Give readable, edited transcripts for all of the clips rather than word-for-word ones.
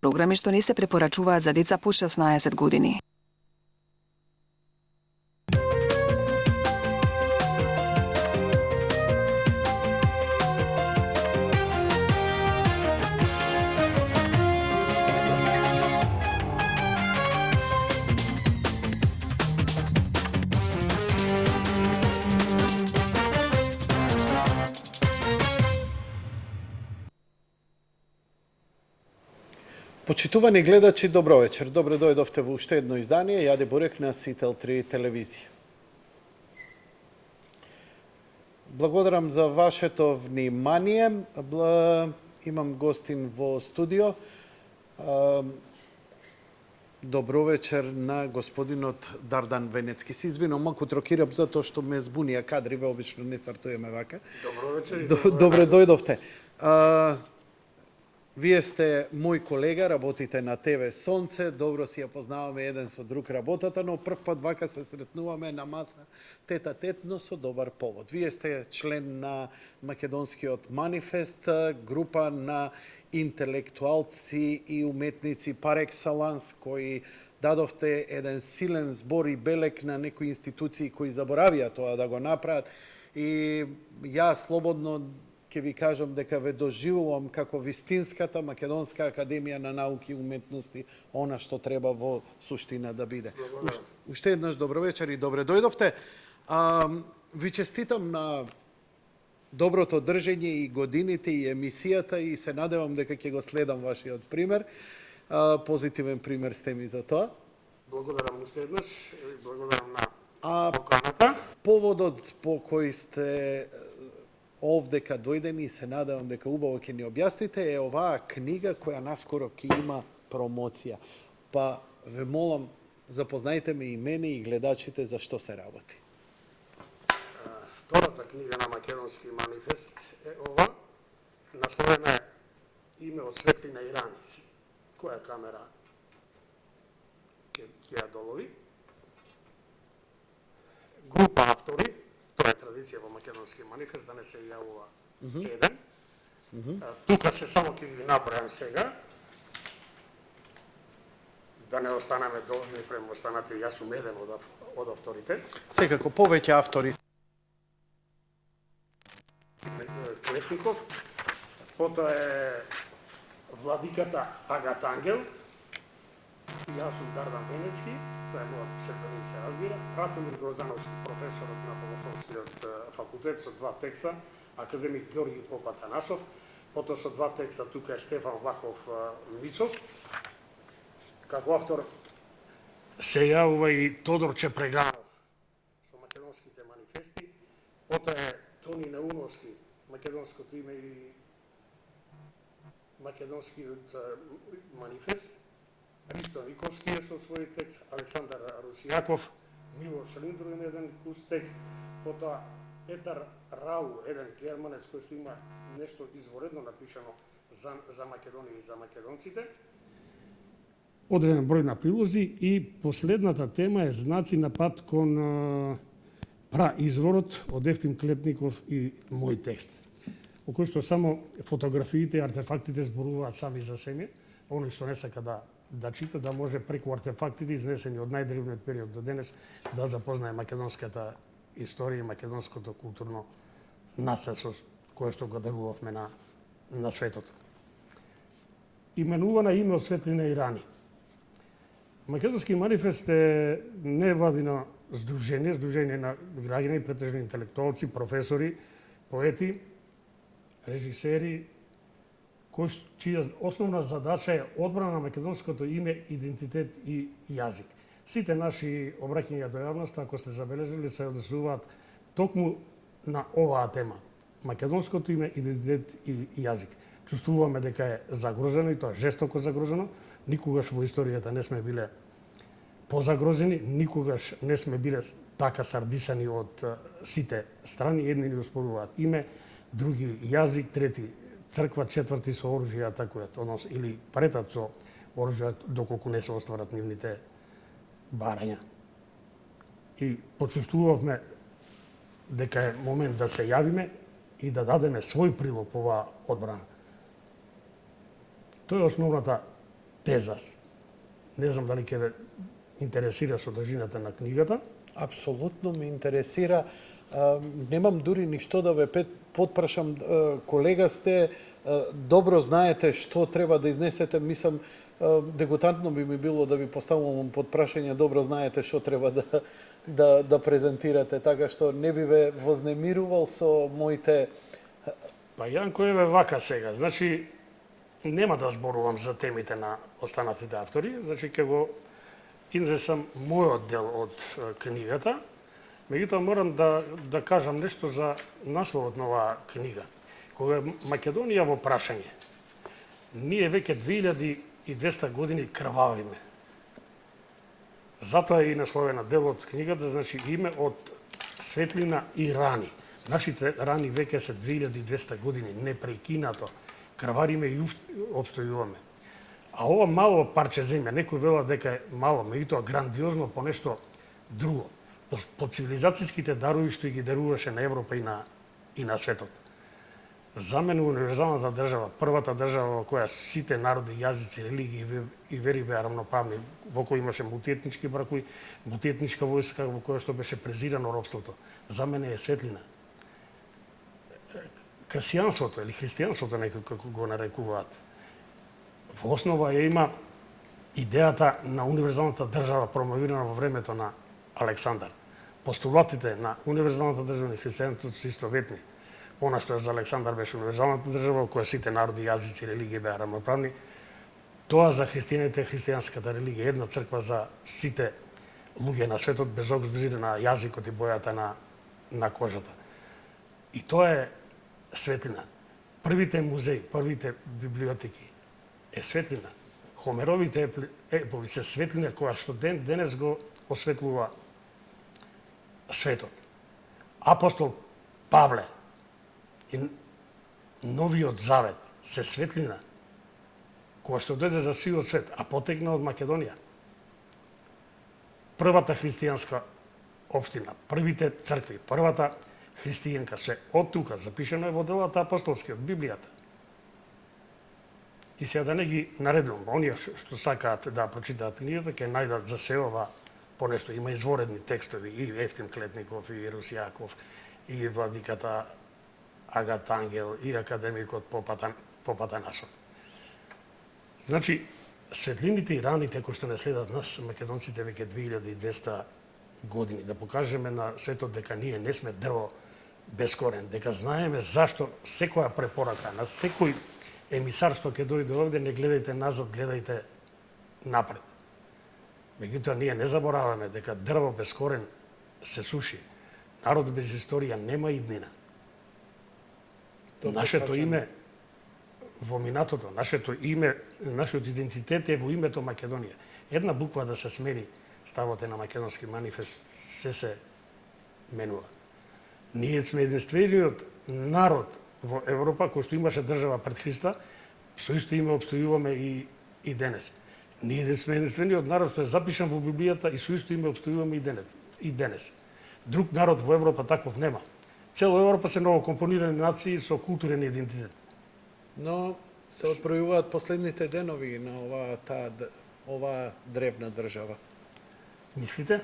програми што не се препорачуваат за деца под 16 години. Почитувани гледачи, добро вечер. Добро дојдовте во уште едно издание Јаде Бурек на Сител 3 телевизија. Благодарам за вашето внимание. Имам гостин во студио. Добро вечер на господинот Дардан Венецки. Се извинувам, малку трокирам затоа што ме збунија кадриве, обично не стартуваме вака. Добро вечер. Добро дојдовте. Вие сте мој колега, работите на ТВ Сонце, добро си ја познаваме еден со друг работата, но прв пат вака се сретнуваме на маса тет-а-тет, но со добар повод. Вие сте член на Македонскиот манифест, група на интелектуалци и уметници пар екселанс, кои дадовте еден силен збор и белек на некои институции кои заборавија тоа да го направат. И ја слободно ќе ви кажам дека ве доживувам како вистинската Македонска академија на науки и уметности, она што треба во суштина да биде. Уште еднаш добро вечер и добре дојдовте. Ви честитам на доброто држење и годините и емисијата и се надевам дека ќе го следам вашиот пример. Позитивен пример сте ми за тоа. Благодарам уште еднаш и благодарам на поканата. Поводот по кој сте овдека дојдени и се надевам дека убаво ќе ни објасните е оваа книга која наскоро ќе има промоција. Па ве молам, запознајте ме и мене и гледачите за што се работи. Втората книга на Македонски манифест е ова. Насловена е Име од светлина и раници. Која камера ќе ја долови? Група автори, тоа е традиција во Македонски манифест, да не се јавува еден. Тука се само ќе ги набројам сега, да не останаме должни према останати, јас сум еден од авторите. Секако, повеќе автори. Клетников, потоа е владиката Агата Ангел, јас сум Дардан Венецки, тоа е мојот псевдоним, се разбира, Ратомир Грозановски, професорот на Богословскиот факултет со 2 текста, академик Георги Попатанасов, потоа со 2 текста тука е Стефан Влахов Мицов. Како автор се јавува и Тодор Чепреганов со македонските манифести, потоа е Тони Неуновски, македонското име и македонскиот манифест, Ристо Никовски е со свој текст, Александар Русијаков, Милош Линдрен еден кус текст, потоа Петар Рау, еден германец кој што има нешто изворедно напишано за Македонија и за македонците. Одреден број на прилози и последната тема е Знаци на пат кон праизворот од Евтим Клетников и мој текст. Во кој што само фотографиите и артефактите зборуваат сами за себе, оној што не сака да чита, да може преку артефактите изнесени од најдревниот период до денес да запознае македонската историја и македонското културно наследство кое што го дарувавме на светот. Именувана Име од светлина и рани. Македонски манифест е невладино здружение на граѓани, претежно интелектуалци, професори, поети, режисери, чија основна задача е одбрана на македонското име, идентитет и јазик. Сите наши обраќања до јавноста, ако сте забележали, се однесуваат токму на оваа тема. Македонското име, идентитет и јазик. Чувствуваме дека е загрозено и тоа жестоко загрозено. Никогаш во историјата не сме биле позагрозени, никогаш не сме биле така сардисани од сите страни. Едни ни оспоруваат име, други јазик, трети црква, четврти со оружје атакуваат, или претат со оружје доколку не се остварат нивните барања. И почувствувавме дека е момент да се јавиме и да дадеме свој прилог по оваа одбрана. Тоа е основната теза. Не знам дали ќе ве интересира содржината на книгата. Апсолутно ме интересира. Немам дури ништо да ве потпрашам. Колега сте, добро знаете што треба да изнесете. Мислам, дегутантно би ми било да ви поставувам под прашање. Добро знаете што треба да презентирате, така што не би ве вознемирувал со моите... Па Јанко еве вака сега. Значи, нема да зборувам за темите на останатите автори, значи ќе го изнесам мојот дел од книгата. Меѓутоа морам да кажам нешто за насловот на оваа книга. Кога Македонија во прашање, ние веќе 2200 години крвавиме. Затоа е и насловена дел од книгата, значи име од светлина и рани. Нашите рани веќе се 2200 години, непрекинато. Крвариме и обстојуваме. А ова мало парче земја, некој вела дека е мало, меѓутоа грандиозно по нешто друго. По цивилизацијските дарови што ги даруваше на Европа и на светот. За мене универзалната држава, првата држава во која сите народи, јазици, религии и вери беа рамноправни, во кој имаше мултиетнички бракови, мултиетничка војска во која што беше презирано робството, за мене е светлина. Крсијанството или христијанството, некој како го нарекуваат, во основа ја има идејата на универзалната држава промовирана во времето на Александар. Постулатите на универзалната држава и христијанството се истоветни. Она што за Александар беше универзалната држава, во која сите народи, јазици и религии беа рамноправни, тоа за христијаните е христијанската религија, една црква за сите луѓе на светот, без обзир на јазикот и бојата на кожата. И тоа е светлина. Првите музеи, првите библиотеки е светлина. Хомеровите епови се светлина која што денес го осветлува светот. Апостол Павле и Новиот Завет се светлина која што дојде за сивиот свет, а потегна од Македонија. Првата христијанска општина, првите цркви, првата христијанка се од тука, запишено е во делата апостолски од Библијата. И сега да не ги наредувам, оние што сакаат да прочитаат книгата, ќе најдат за се ова понешто. Има изворедни текстови, и Ефтим Клетников, и Русјаков, и владиката Агат Ангел, и академикот Поп Атанасов. Значи, светлините и раните кои што не следат нас, македонците, веќе 2200 години, да покажеме на светот дека ние не сме дрво без корен, дека знаеме зашто секоја препорака на секој емисар што ќе дојде овде, не гледајте назад, гледајте напред. Меѓутоа, ние не забораваме дека дрво без корен се суши. Народ без историја нема иднина. Нашето име во минатото, нашето име, нашиот идентитет е во името Македонија. Една буква да се смени, ставот е на Македонски манифест, се менува. Ние сме единствениот народ во Европа кој што имаше држава пред Христа, со исто име обстојуваме и денес. Ние сме единствениот народ што е запишан во Библијата и со исто име обстојуваме и денес. Друг народ во Европа таков нема. Цела Европа се ново компонирани нации со културен идентитет. Но се отбројуваат последните денови на оваа древна држава. Мислите?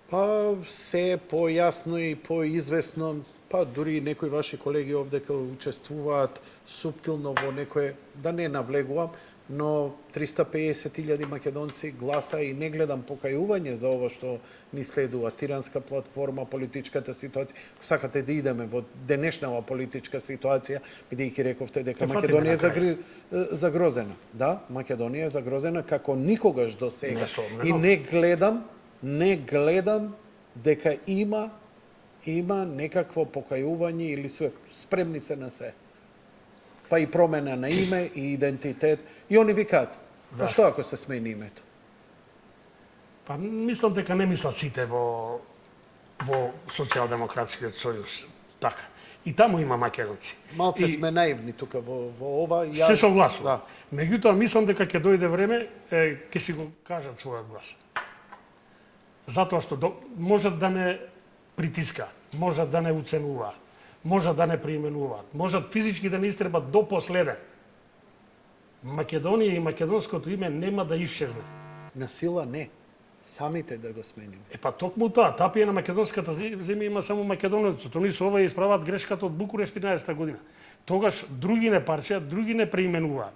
Па се појасно и поизвестно, па дури некои ваши колеги овде кои учествуваат суптилно во некое, да не навлегувам, но 350.000 македонци гласа и не гледам покајување за ова што ни следува, тиранска платформа, политичката ситуација. Сакате да идеме во денешнава политичка ситуација, бидејќи рековте дека Македонија е загрозена. Да, Македонија е загрозена како никогаш до сега. И не гледам дека има некакво покајување или све. Спремни се на се. Па и промена на име и идентитет. И они викаат, па што ако се смени името? Па мислам дека не мислат сите во Социјалдемократскиот сојуз. Така. И таму има македонци. Малце сме наивни тука во ова. Се согласувам. Да. Меѓутоа мислам дека ќе дојде време, ќе си го кажат својот глас. Затоа што можат да не притискаат, можат да не уценуваат, можат да не преименуваат, можат физички да не истребат до последен. Македонија и македонското име нема да исчезне. На сила не. Самите да го смениме. Па токму тоа, тапија на македонската земја има само македонецот. Они со ова исправат грешката од Букурешт 13 година. Тогаш други не парчеа, други не преименуваат.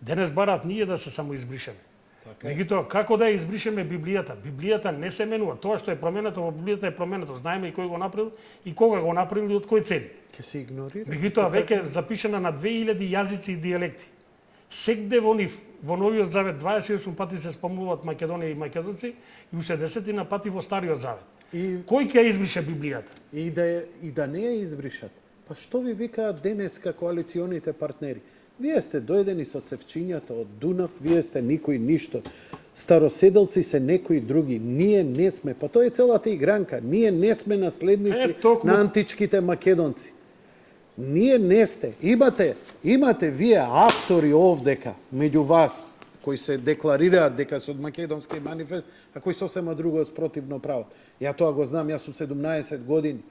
Денес бараат ние да се самоизбришеме. Меѓутоа, како да ја избришеме Библијата? Библијата не се менува. Тоа што е променето во Библијата е променето. Знаеме и кој го направил и кога го направил и од кој цели. Ќе се игнорира. Меѓутоа, веќе запишена на 2000 јазици и дијалекти. Секде во нив, во Новиот Завет, 28 пати се спомнуваат Македонија и македонци и уште 10 пати во Стариот Завет. Кој ќе ја избрише Библијата? И да не ја избришат. Па што ви викаат денеска коалиционите партнери? Вие сте дојдени со цевчињата од Дунав, вие сте никој ништо. Староседелци се некои други. Ние не сме, па тоа е целата игранка. Ние не сме наследници на античките македонци. Ние не сте. Имате вие автори овдека, меѓу вас, кои се декларираат дека се од Македонски манифест, а кои сосема друго спротивно прават. Ја тоа го знам, јас сум 17 години.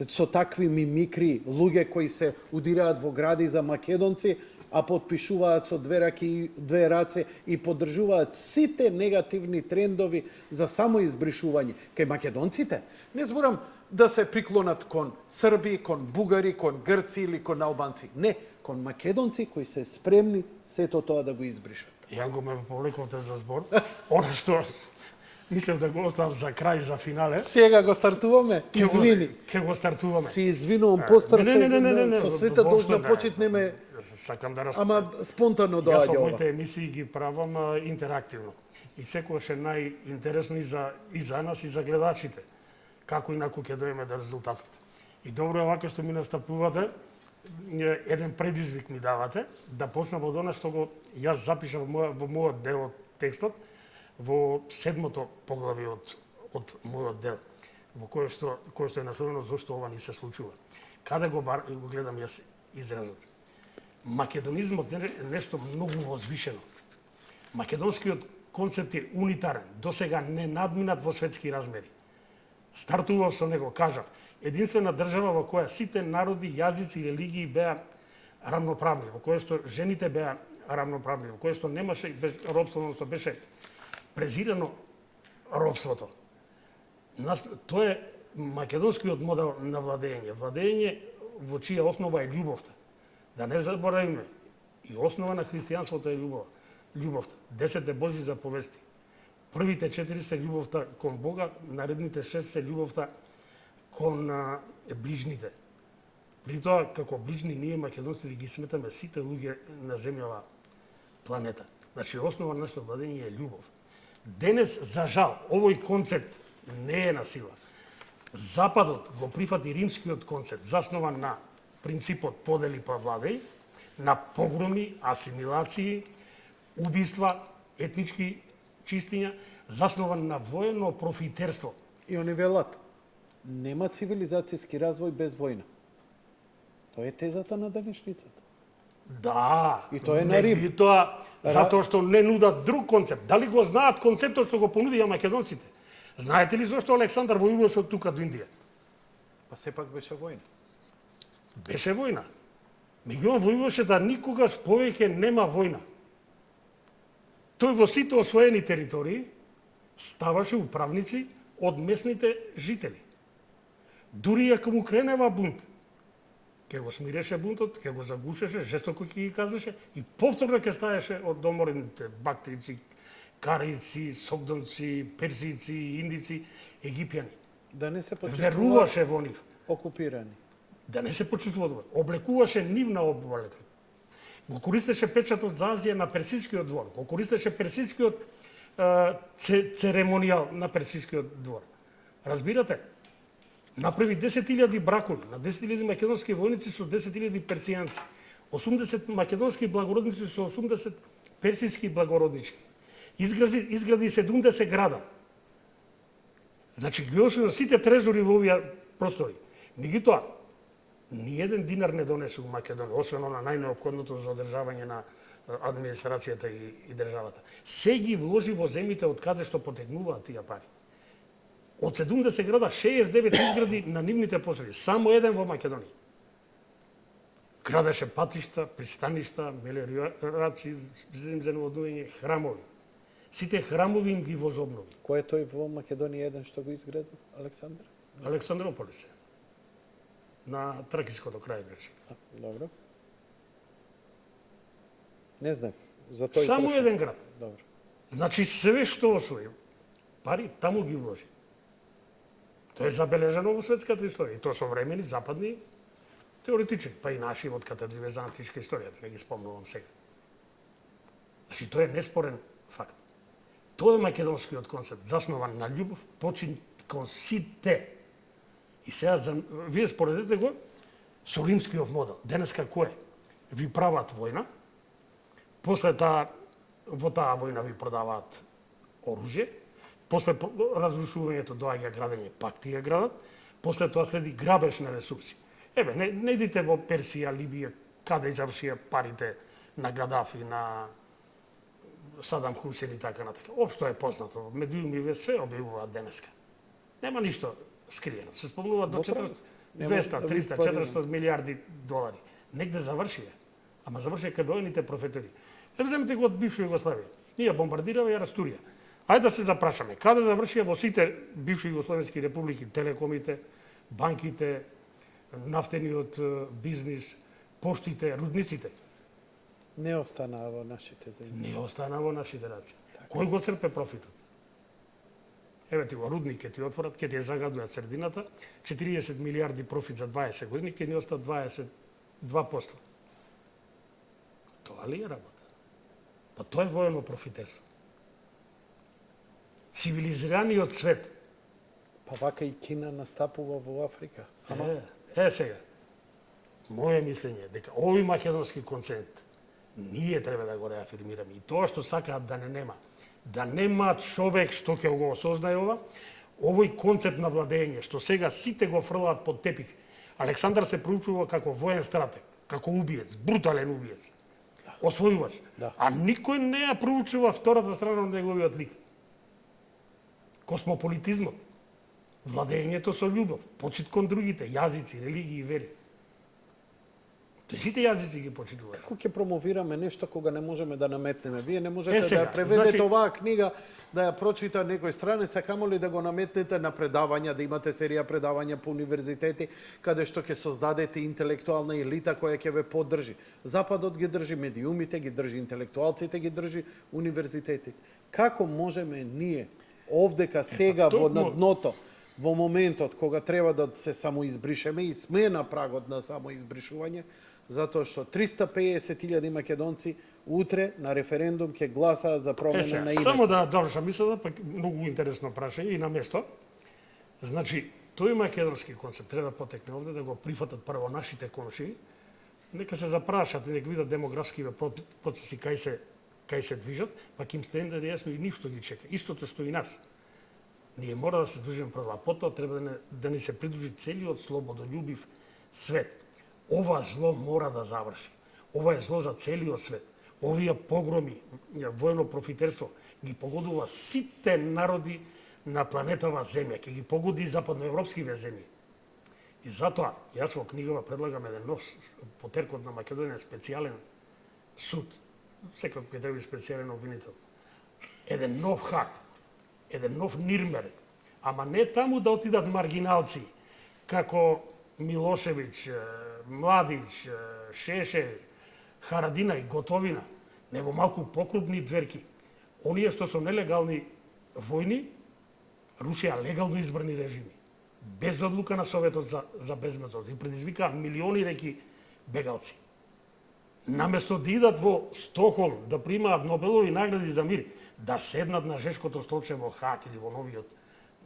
Со такви мимикри, луѓе кои се удираат во гради за македонци, а подпишуваат со две раце и поддржуваат сите негативни трендови за самоизбришување. Кај македонците, не зборам да се приклонат кон срби, кон бугари, кон грци или кон албанци. Не, кон македонци кои се спремни сето тоа да го избришат. Јанко ме повлековте за збор. Оно што мислев да го оставам за крај, за финале. Сега го стартуваме? Извини. Ке го стартуваме. Си извинувам, постарство. Не, со сета должна почетнеме. Сакам да Ама спонтано доаѓа ова. Јас со моите емисии ги правам интерактивно. И секогаш е најинтересно и за нас и за гледачите. Како инаку ќе дојдеме до резултатот. И добро е вака што ми настапувате, еден предизвик ми давате, да почнам од она што јас запишав во мојот дел од текстот, во 7-то поглавје од мојот дел, во кое што е наследено зошто ова ни се случува. Каде го гледам јас изразот? Македонизмот е нешто многу возвишено. Македонскиот концепт е унитарен, досега не надминат во светски размери. Стартував со него, кажав, единствена држава во која сите народи, јазици и религии беа равноправни, во која што жените беа равноправни, во која што немаше робство, односно беше презирано робството. Тоа е македонскиот модел на владење. Владење во чија основа е љубовта. Да не заборавиме, и основа на христијанството е љубовта. 10 Божји заповести. Првите 4 се љубовта кон Бога, наредните 6 се љубовта кон ближните. При тоа, како ближни, ние македонците ги сметаме сите луѓе на земјава планета. Значи, основа на нашето владење е љубов. Денес, за жал, овој концепт не е на сила. Западот го прифати римскиот концепт, заснован на принципот подели па владеј, на погроми, асимилации, убиства, етнички чистиња, заснован на воено профитерство. И они велат, нема цивилизацијски развој без војна. Тоа е тезата на денешницата. Да, и тоа е на Рим. И тоа затоа што не нудат друг концепт. Дали го знаат концептот што го понудија македонците? Знаете ли зошто Александар војуваше од тука до Индија? Па сепак беше војна. Беше војна. Меѓутоа војуваше да никогаш повеќе нема војна. Тој во сите освоени територии ставаше управници од местните жители. Дури ако му кренева бунт, ќе го смиреше бунтот, ќе го загушеше, жестоко ќе ги казнеше и повторно ќе стаеше од доморените бактрици, карици, согдонци, персици, индици, египјани. Да не се веруваше во нив. Окупирани. Да не се почувствува добро. Облекуваше нивна облека. Го користеше печатот за Азија на персискиот двор. Го користеше персискиот церемонијал на персискиот двор. Разбирате? Направи 10.000 бракови на 10.000 македонски војници со 10.000 персијанци. 80 македонски благородници со 80 персиски благороднички. Изгради 70 града. Значи, ги освои сите трезори во овие простори. Меѓутоа, ни еден динар не донесе у Македонија, освен на најнеопходното за одржавање на администрацијата и државата. Се ги вложи во земјите од каде што потекнуваат тие пари. Од 70 града, 69 изгради на нивните посреди, само еден во Македонија. градеше патишта, пристаништа, мелиорации, земјооднување, храмови. Сите храмови им ги возобнови. Кој е тој во Македонија еден што го изградил, Александар? Александрополис. На Тракиското крај беше. Добро. Не знам. За тој Само прошел. еден град. Добро. Значи, све што освои, пари таму ги вложи. Тоа е забележано во светската историја. И тоа современи, западни, теоретични, па и наши од катедри за античка историја, да не ги спомнувам сега. Значи, тоа е неспорен факт. Тоа е македонскиот концепт, заснован на љубов, почин кон сите. И сега, вие споредете го со римскиот модел. Денеска кој е? Ви прават војна, после во таа војна ви продаваат оружје, после разрушувањето доаѓа градење, пак ти ја градат, после тоа следи грабеж на ресурси. Еве, не идите во Персија, Либија, каде завршија парите на Гадафи, на Садам Хусен и така натака. Општо е познато, медиумиве све објавуваат денеска. Нема ништо скриено. Се спомнуваат до 200, 300, 400 милиарди долари. Негде завршија. Ама завршија кај војните профетери. Земете го од бивша Југославија. Ние бомбардираме ја Растурија. Ајде да се запрашаме, каде завршија во сите бивши југословенски републики, телекомите, банките, нафтениот бизнис, поштите, рудниците? Не останаа во нашите земји. Не останаа во нашите раце. Кој го црпе профитот? Еве ти го рудник ќе ти отворат, ќе ти ја загадуваат средината, 40 милиарди профит за 20 години, ќе ни остат 22%. Тоа ли е работа? Па тоа е воено профитерство. Цивилизираниот свет. Па вака и Кина настапува во Африка. Сега. Моје мислење е дека овој македонски концепт ние треба да го реафирмираме. И тоа што сакаат да не нема. Да нема човек што ќе го осознае ова, овој концепт на владење, што сега сите го фрлаат под тепих. Александар се проучува како воен стратег, како убиец, брутален убиец. Освојувач. Да. А никој не ја проучува втората страна на неговиот лик. Космополитизмот. Владењето со љубов, почит кон другите, јазици, религии и вери. Тој сите јазици ги почитуваат. Како ќе промовираме нешто кога не можеме да наметнеме? Вие не можете сега, да ја преведете значи... оваа книга, да ја прочита некој страница, камоли да го наметнете на предавања, да имате серија предавања по универзитети, каде што ќе создадете интелектуална елита која ќе ве поддржи. Западот ги држи медиумите, ги држи интелектуалците, ги држи универзитети. Како можеме ние овдека сега во на дното, во моментот кога треба да се самоизбришеме и сме на прагот на самоизбришување, затоа што 350.000 македонци утре на референдум ќе гласаат за промена на името. Само да довршам мислата, пак многу интересно прашање и на место. Значи, тој македонски концепт треба да потекне овде, да го прифатат прво нашите комшии, нека се запрашат и нека видат демографскиве процеси кај се движат, пак им стане јасно и ништо ги чека. Истото што и нас. Ние мора да се движиме прво, а потоа треба да ни се придружи целиот слободолюбив свет. Ова зло мора да заврши. Ова е зло за целиот свет. Овие погроми, воено профитерство ги погодува сите народи на планетава Земја, ќе ги погоди и западноевропскиве земји. И затоа, јас во книгава предлагам еден нов потеркот на Македонија, специјален суд, секако ќе треба специјален обвинител. Еден нов Хаг, еден нов Нирнберг, ама не таму да отидат маргиналци, како Милошевиќ, Младич, Шешелј, Харадина и Готовина, него малку покрупни зверки. Оние што со нелегални војни рушија легално избрани режими, без одлука на Советот за безбедност и предизвикаа милиони реки бегалци. Наместо да идат во Стокхолм да примаат Нобелови награди за мир, да седнат на жешкото столче во Хаг или во новиот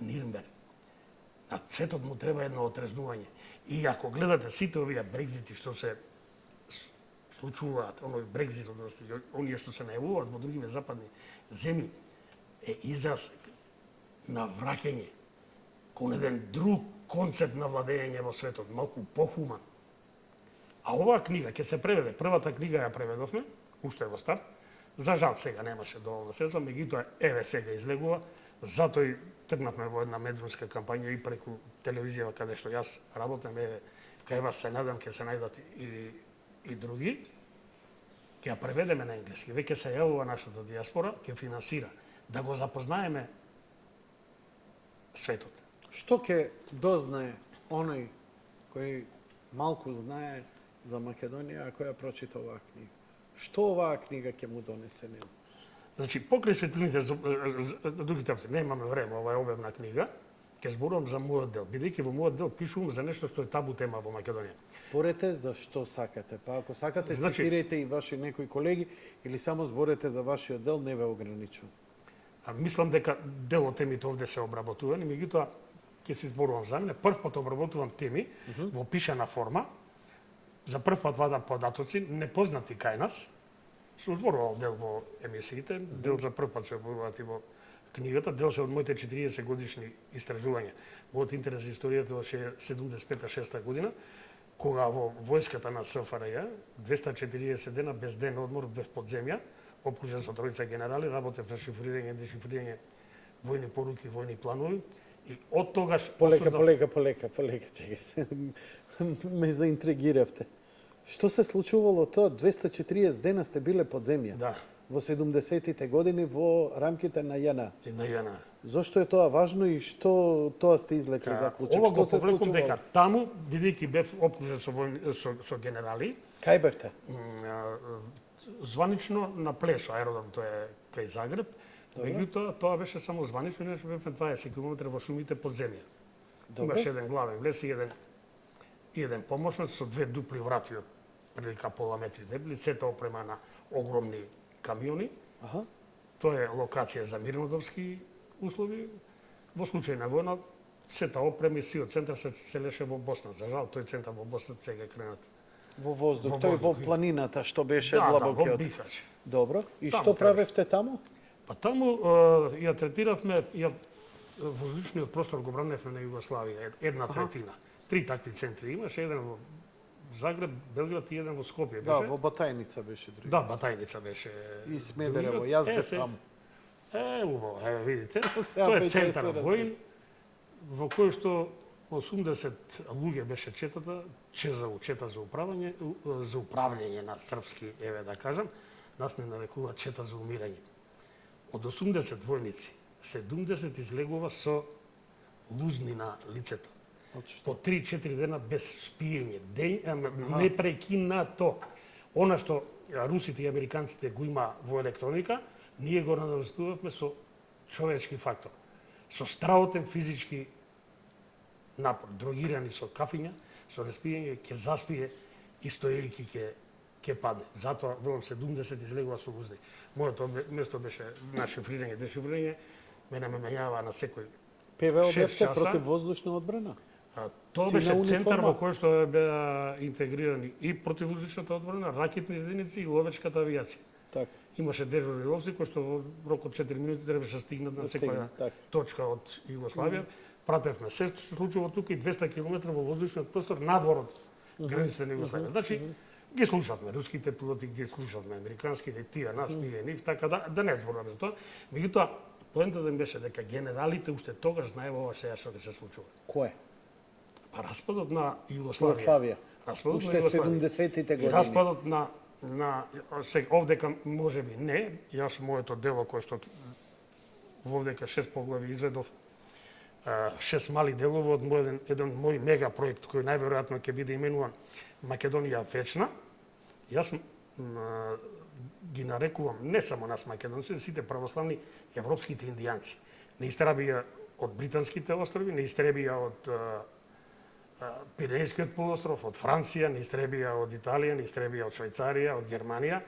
Нирнберг. На светот му треба едно отрезнување. И ако гледате сите овие брекзити што се случуваат, оној брекзит, одnosno оние што се најавуваат во другиве западни земји, е израз на враќање кон еден друг концепт на владење во светот, малку похуман. А оваа книга ќе се преведе, првата книга ја преведовме, уште во старт, за жал сега немаше доволно средства, меѓутоа еве сега излегува, затоа и тргнавме во една медиумска кампања и преку телевизија каде што јас работам, еве кај вас се надам ќе се најдат и и други, ќе ја преведеме на енглески. Веќе се јавува нашата диаспора, ќе финансира да го запознаеме светот. Што ќе дознае оној кој малку знае за Македонија ако ја прочита оваа книга? Што оваа книга ќе му донесе него? Значи, покрај светлините за другите автори, немаме време, ова е обемна книга, ќе зборувам за мојот дел, бидејќи во мојот дел пишувам за нешто што е табу тема во Македонија. Зборете за што сакате, па ако сакате Значи, цитирајте и ваши некои колеги или само зборете за вашиот дел, не ве ограничувам. Мислам дека дел од темите овде се обработувани, меѓутоа ќе се зборувам за мене. Прв пат обработувам теми во пишана форма. За прв пат вадам податоци непознати кај нас. Сум зборувал дел во емисиите, дел за прв пат се објавуваат и во книгата, дел се од моите 40 годишни истражувања. Мојот интерес за историјата во 75-6 година, кога во војската на СФРЈ 240 дена без ден одмор, без подземја, обкружен со тројца генерали, работев на шифрирање, дешифрирање војни поруки, војни планови. И од тогаш Полека, чекај се. Ме заинтригиравте. Што се случувало тоа? 240 дена сте биле под земја. Да. Во 70-тите години во рамките на ЈНА. И на ЈНА. Зошто е тоа важно и што тоа сте извлекли заклучок? Ова го Што се повлекувам случувало? дека таму, бидејќи бев обкружен со генерали, Кај бевте? званично на Плесо, аеродром, тоа е кај Загреб, меѓутоа тоа беше само званично, иначе бевме 20 км во шумите под земја. Имаше еден главен влез и еден помошник со две дупли врати од прилика пола метри дебели, сета опрема на огромни камиони. Аха. Тоа е локација за мирнодопски услови. Во случај на војна, сета опрема и сиот центар се селеше во Босна. За жал, тој центар во Босна сега кренат. Во воздух, Во тој во воздух. планината што беше Да, во длабокиот. Бихач. Добро. И Таму што требаше. правевте таму? Па таму ја третиравме, воздушниот простор го браневме на Југославија, една третина. Три такви центри имаше, еден во Загреб, Белград и еден во Скопје Да, беше. во Батајница беше други. Да, Батајница беше. И Смедерево, другиот. јас бев се- таму. Убаво, видите. Сега Тоа е веќе центар се војн, во кој што 80 луѓе беше четата, чета за управлање на српски, еве да кажам, нас не нарекуваат чета за умирање. Од 80 војници, 70 излегува со лузни на лицето. По 3-4 дена без спиење, непрекинато. Она што русите и американците го има во електроника, ние го надвестувавме со човечки фактор. Со страотен физички напор, дрогирани со кафиња, со неспиење, ќе заспие и стоејќи ќе падне. Затоа велам 70 излегува со лузни. Моето место беше на шифрирање, дешифрирање, мене ме менјава на секој ПВО 6 бевте часа. против воздушна одбрана? Тоа Сина беше центар униформа? во кој што беа интегрирани и противвоздушната одбрана, ракетни единици и ловечката авијација. Така. Имаше дежурни ловци кои што во рок од 4 минути требаше да стигнат на секоја така. точка од Југославија. Пратевме се што се случува тука и 200 км во воздушниот простор надвор од границите на Југославија. Значи, ги слушавме руските пилоти, ги слушавме американските, тие нас, ние нив, така да не зборуваме за тоа. Меѓутоа, поентата им беше дека генералите уште тогаш знаева ова сега што ќе се случува. Кој? Па распадот на Југославија. Распадот Уште на Југославија. 70-тите И години. распадот на овдека можеби не, јас моето дело кој што вовдека 6 поглави изведов 6 мали делови од еден мој мега проект кој најверојатно ќе биде именуван Македонија вечна. Јас ги нарекувам не само нас македонци, сите православни европските индијанци. Не истребија од британските острови, не истребија од Пиренејскиот полуостров, од Франција, не истребија од Италија, не истребија од Швајцарија, од Германија,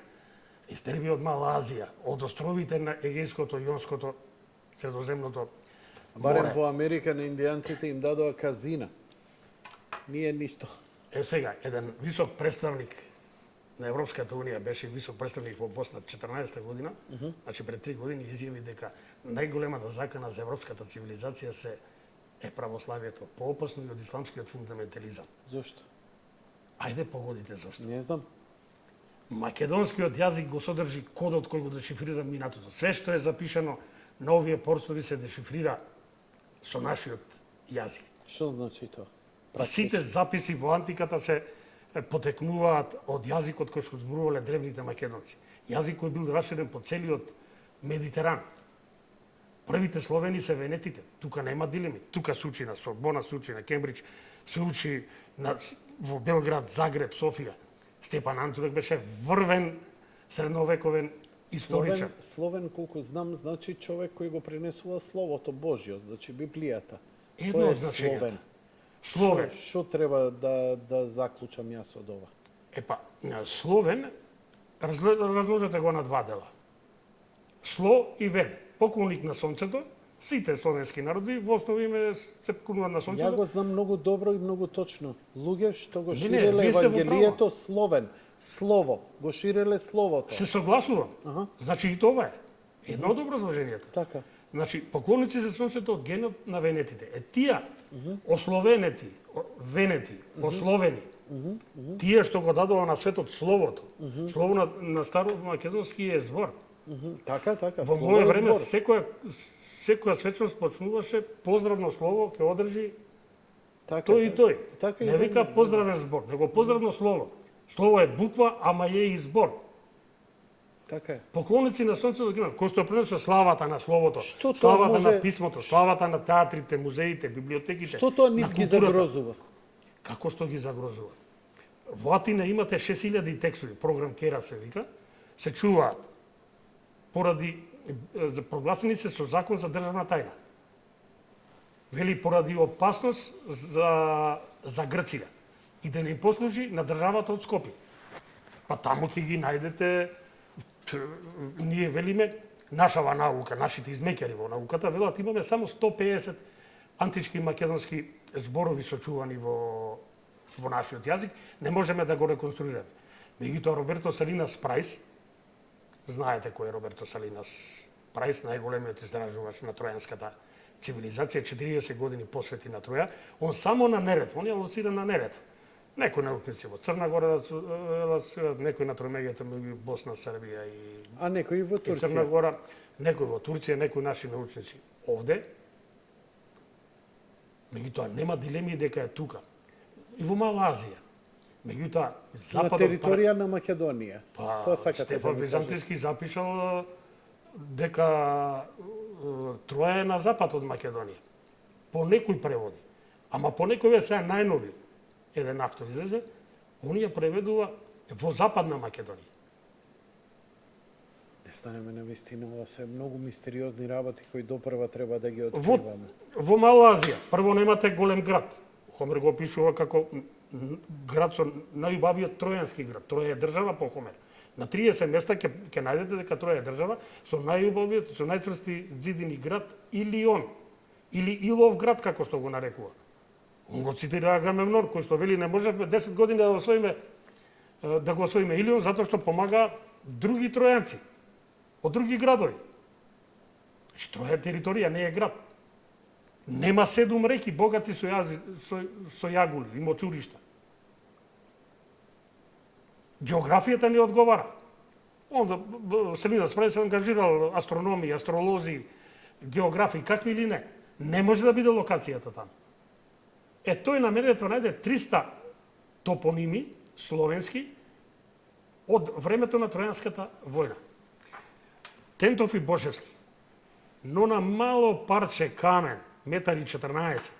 не истребија од Малазија, од островите на Егејското, Јонското, Средоземното Барем море. во Америка на индијанците им дадоа казина. Ние ништо. Сега, еден висок представник на Европската Унија беше висок представник во Босна 14 година, значи пред 3 години изјави дека најголемата закана за европската цивилизација е православието, поопасно и од исламскиот фундаментализам. Зошто? Ајде погодите зошто. Не знам. Македонскиот јазик го содржи кодот кој го дешифрира минатото. Све што е запишано на овие простори се дешифрира со нашиот јазик. Што значи тоа? Па сите записи во антиката се потекнуваат од јазикот кој што зборувале древните македонци. Јазик кој бил раширен по целиот Медитеран. Првите словени се венетите. Тука нема дилеми. Тука се учи на Сорбона, се учи на Кембридж, се учи во Белград, Загреб, Софија. Степан Антурек беше врвен средновековен историчар. Словен, колку знам, значи човек кој го пренесува Словото Божјо, значи Библијата. Едно од значењата. Словен. Што треба да заклучам јас од ова? Епа, словен, разложете го на два дела. Сло и вен. Поклоник на сонцето, сите словенски народи во основа име се поклонуваат на сонцето. Ја го знам многу добро и многу точно. Луѓе што го Не, ширеле вие сте во Евангелието словен, слово, го ширеле словото. Се согласувам. Аха. Значи и тоа е едно од образложенијата. Така. Значи, поклоници за сонцето од генот на венетите. Тија, ословенети, венети, ословени, тие што го дадува на светот словото. Слово на старомакедонски е збор. Така. Во мое време секоја свечност почнуваше поздравно слово ќе одржи Така, тој и тој. Така и Не вика поздравен збор, него поздравно слово. Слово е буква, ама е и збор. Така е. Поклоници на сонцето генот, кој што пренесува славата на словото, Што тоа славата може- на писмото, славата на театрите, музеите, библиотеките. Што тоа на нив ги културата. загрозува? Како што ги загрозува? Во Атина имате 6000 текстови, програм Кера се вика, се чуваат поради прогласени се со закон за државна тајна. Вели поради опасност за Грција и да не послужи на државата од Скопје. Па таму ќе ги најдете, ние велиме, нашава наука, нашите измеќари во науката, велат имаме само 150 антички македонски зборови сочувани во нашиот јазик, не можеме да го реконструираме. Меѓутоа Роберто Салинас Прајс, знаете кој е Роберто Салинас Прајс, најголемиот истражувач на тројанската цивилизација, 40 години посвети на Троја, он само на Неретва, он ја лоцира на Неретва. Некои научници во Црна Гора, некои на тромеѓата меѓу Босна, Србија и А некои во Црна Турција. Гора, некои во Турција, некои наши научници овде. Меѓутоа нема дилеми дека е тука. И во Мала Азија. Меѓутоа На западот територија на Македонија. Тоа сакате да Стефан ми кажете. Византијски запишал дека Троја е на запад од Македонија. По некои преводи. Ама по некои сега најнови, еден автор излезе, он ја преведува во западна Македонија. Не знаеме на вистина, ова се многу мистериозни работи кои допрва треба да ги Во, откриваме. во Мала Азија, прво немате голем град. Хомер го опишува како град со најубавиот тројански град. Троја е држава по Хомер. На 30 места ќе најдете дека Троја е држава со најубавиот, со најцврсти зидини град Илион. Или Илов град, како што го нарекува. Он го цитира Агамемнон, кој што вели не можевме 10 години да го освоиме Илион, затоа што помага други тројанци од други градови. Значи, Троја е територија, не е град. Нема 7 реки богати со јагули и мочуришта. Географијата не одговара. Онда Салинас Прајс се ангажирал астрономи, астролози, географи, какви или не. Не може да биде локацијата таму. Тој намерето најде 300 топоними словенски од времето на Тројанската војна. Тентов и Бошевски, но на мало парче камен, метари 14,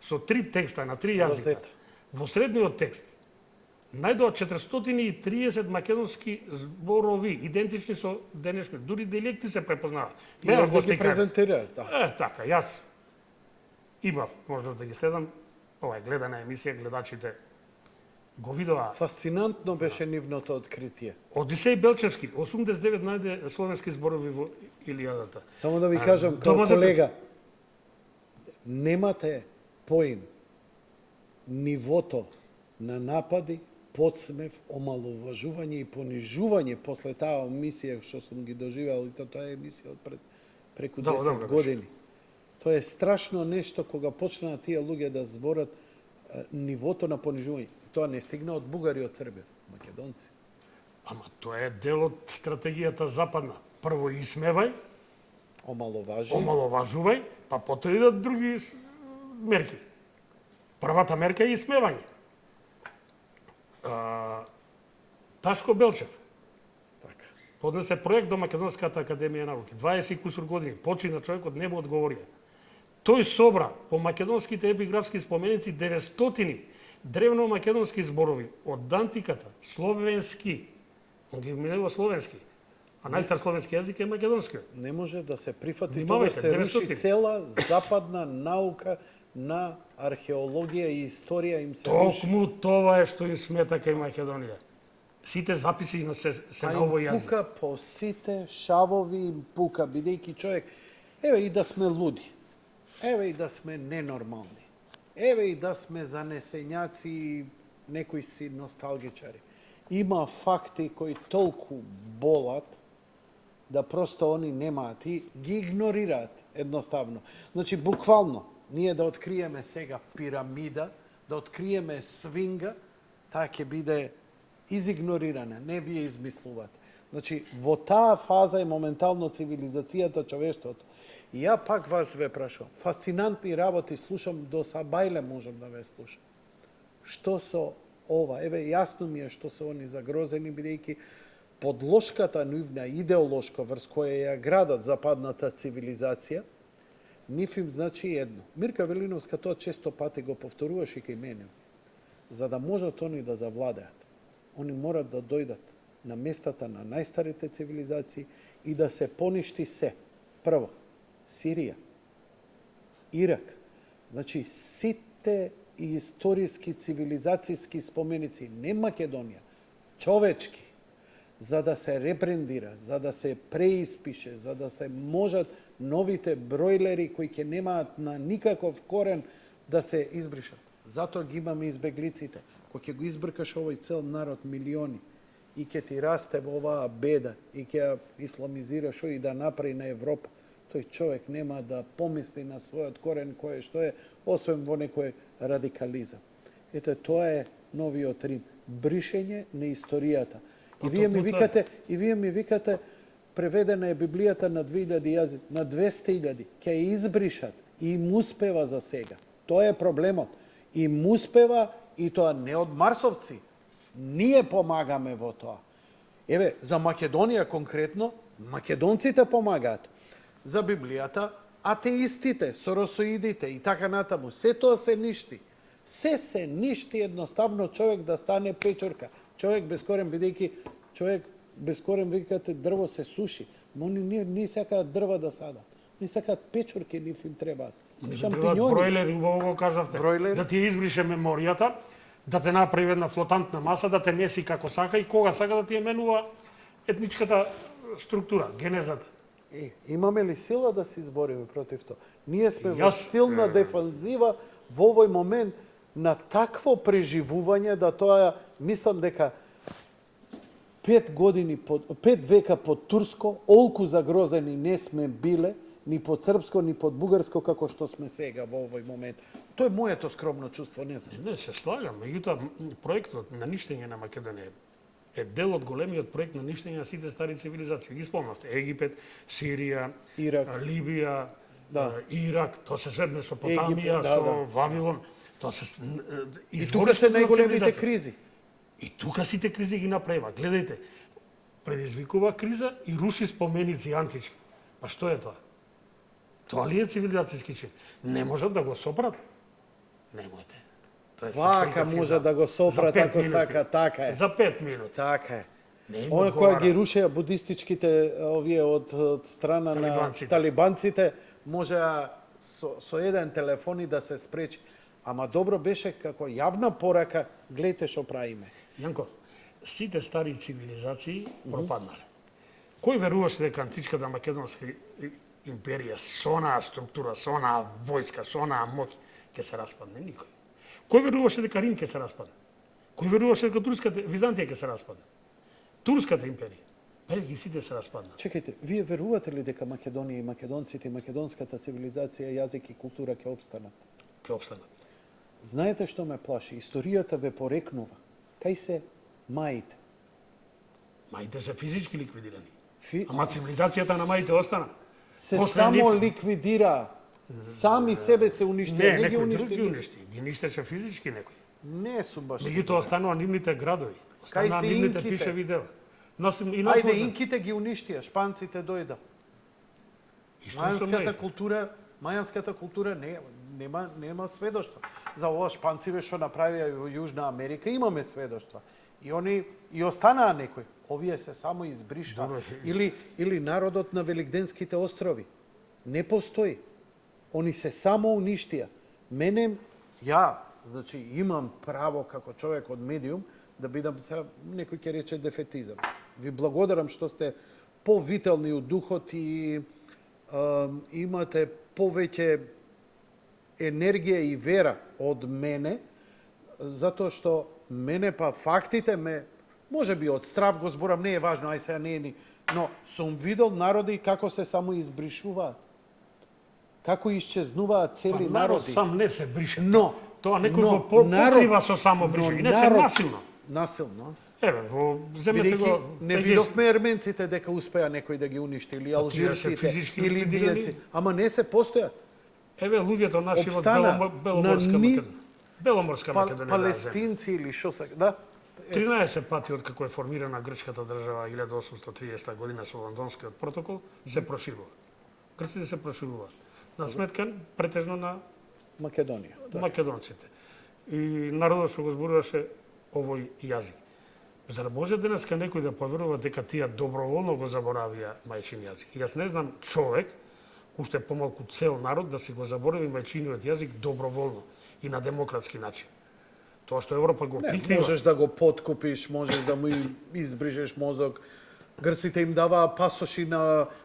со 3 текста на 3 јазика, Розета. во средниот текст, најдоа 430 македонски зборови, идентични со денешни, дури дијалекти се препознаваат. И овде ги презентираат, да. Така, јас имав можност да ги следам, ова е гледана емисија, гледачите го видоа. Фасцинантно беше нивното откритие. Одисеј Белчевски, 89 најде словенски зборови во Илијадата. Само да ви кажам, до као можете- колега, немате поим нивото на напади, подсмев, омаловажување и понижување после таа емисија што сум ги доживеал, и тоа е емисија од преку 10 години. Тоа е страшно нешто кога почнаа тие луѓе да зборат нивото на понижување. Тоа не стигна од бугари, од Србија, македонци. Ама тоа е дел од стратегијата западна. Прво исмевај, омаловажувај, па потоа идат други мерки. Првата мерка е исмевање. Ташко Белчев Така. поднесе проект до Македонската академија науки. 20 и кусур години почина човекот, не му одговорија. Тој собра по македонските епиграфски споменици 900 древно македонски зборови од антиката, словенски. Он ги минува словенски. А најстар словенски јазик е македонскиот. Не може да се прифати, Внимавајте, тоа се руши 900. цела западна наука на археологија и историја им се руши. Токму тоа е што им смета кај Македонија. Сите записи се на овој јазик. Пука по сите шавови им пука, бидејќи човек, еве и да сме луди, еве и да сме ненормални, еве и да сме занесењаци и некои си носталгичари. Има факти кои толку болат, да просто они немаат и ги игнорираат едноставно. Значи, буквално, ние да откриеме сега пирамида, да откриеме свинга, таа ќе биде изигнорирана, не вие измислувате. Значи, во таа фаза е моментално цивилизацијата, човештвото. И ја пак вас ве прашувам, фасцинантни работи слушам, до сабајле можам да ве слушам. Што со ова? Еве, јасно ми е што се они загрозени, бидејќи подложката нивна идеолошка врз која ја градат западната цивилизација, нив им значи едно. Мирка Велиновска тоа често пати го повторуваше кај мене. За да можат они да завладеат, они морат да дојдат на местата на најстарите цивилизации и да се поништи се. Прво, Сирија, Ирак, значи сите историски цивилизацијски споменици, не Македонија, човечки, за да се ребрендира, за да се преиспише, за да се можат новите бројлери кои ќе немаат на никаков корен да се избришат. Затоа ги имаме избеглиците. Кој ќе го избркаш овој цел народ милиони и ќе ти расте во оваа беда и ќе ја исламизираш и да направи на Европа, тој човек нема да помисли на својот корен кој што е, освен во некој радикализам. Ете, тоа е новиот Рим. Бришење на историјата. И вие ми викате, преведена е Библијата на 2000 јазици, на 200.000, ќе ја избришат и им успева за сега. Тоа е проблемот. Им успева и тоа не од марсовци. Ние помагаме во тоа. Еве, за Македонија конкретно, македонците помагаат. За Библијата, атеистите, соросоидите и така натаму, се тоа се ништи. Се ништи едноставно човек да стане печорка. Човек без корен, бидејќи човек без корен, викате, дрво се суши. Но они не сакаат дрва да садат. Не сакаат печорки, нив им требаат. Шампиньони. Бройлери, убаво го кажавте. Бройлери. Да ти избрише меморијата, да те направи една флотантна маса, да те меси како сака и кога сака да ти ја менува етничката структура, генезата. Имаме ли сила да се избориме против тоа? Ние сме во силна дефанзива во овој момент на такво преживување да тоа, мислам дека 5 века под турско, олку загрозени не сме биле, ни под српско, ни под бугарско, како што сме сега во овој момент. Тоа е моето скромно чувство, не знам. Не, се слагам. Меѓутоа, проектот на ништење на Македонија е дел од големиот проект на ништење на сите стари цивилизации. Ги спомнавте. Египет, Сирија, Ирак, Либија, Ирак, тоа се све Египет, Месопотамија, со Вавилон. Тоа се и тука се најголемите кризи. И тука сите кризи ги направива. Гледајте, предизвикува криза и руши споменици антички. Па што е тоа? Тоа ли е цивилизацијски чин? Не можат да го сопрат? Немојте. Вака може да го сопрат ако сака, така е. За 5 минути. Така е. Оно која ги рушеа будистичките овие од страна на талибанците, може со еден телефон и да се спречи. Ама добро беше како јавна порака, гледате што правиме. Јанко, сите стари цивилизации пропаднале. Кој веруваше дека античката македонска империја со онаа структура, со онаа војска, со онаа моќ ќе се распадне? Никој. Кој веруваше дека Рим ќе се распадне? Кој веруваше дека турската Византија ќе се распадне? Турската империја. Велики сите се распадна. Чекајте, вие верувате ли дека Македонија и македонците и македонската цивилизација, јазик и култура ќе опстанат? Ќе опстанат. Знаете што ме плаши? Историјата ве порекнува. Кај се маите? Маите се физички ликвидирани. Ама цивилизацијата на маите остана. Се само ликвидира. Сами себе се уништија, не ги уништи. Ги уништеше физички некој. Не сум баш. Меѓутоа останува нивните градови. Кај Останува се нивните инките? пише видео. Носим и Ајде, носим. инките ги уништија, шпанците дојда. Мајанската култура нема сведоштва. За ова шпанциве што направија во Јужна Америка имаме сведоштва. И они и останаа некои. Овие се само избриша. Или народот на Великденските острови. Не постои. Они се само уништија. Значи, имам право како човек од медиум да бидам, некој ќе рече дефетизам. Ви благодарам што сте повителни од духот и имате повеќе енергија и вера од мене, затоа што мене па фактите може би од страв го зборам, не е важно, ај сега не е ни, но сум видел народи како се само избришуваат. Како исчезнуваат цели Народ народи. сам не се брише. Но Тоа некој го покрива со само брише, иначе насилно. Насилно. Еве, земете Бидејќи го... не видовме ерменците дека успеа некој да ги уништи, или алжирците, физички или ликвидирани. либијци. Ама не се постојат. Еве луѓето наши од Обстана Беломорска на Македонија. Беломорска Македонија. Палестинци или шо се, да? 13 пати од како е формирана грчката држава 1830 година со Лондонскиот протокол се проширува. Грците се прошируваат. На сметка претежно на Македонија. македонците. И народот што го зборуваше овој јазик. Зар може денеска некој да поверува дека тие доброволно го заборавија мајчин јазик? Јас не знам човек, уште помалку цел народ, да си го заборави мајчиниот јазик доброволно и на демократски начин. Тоа што Европа го прикрива... Можеш да го подкупиш, можеш да му избрижеш мозок. Грците им даваа пасоши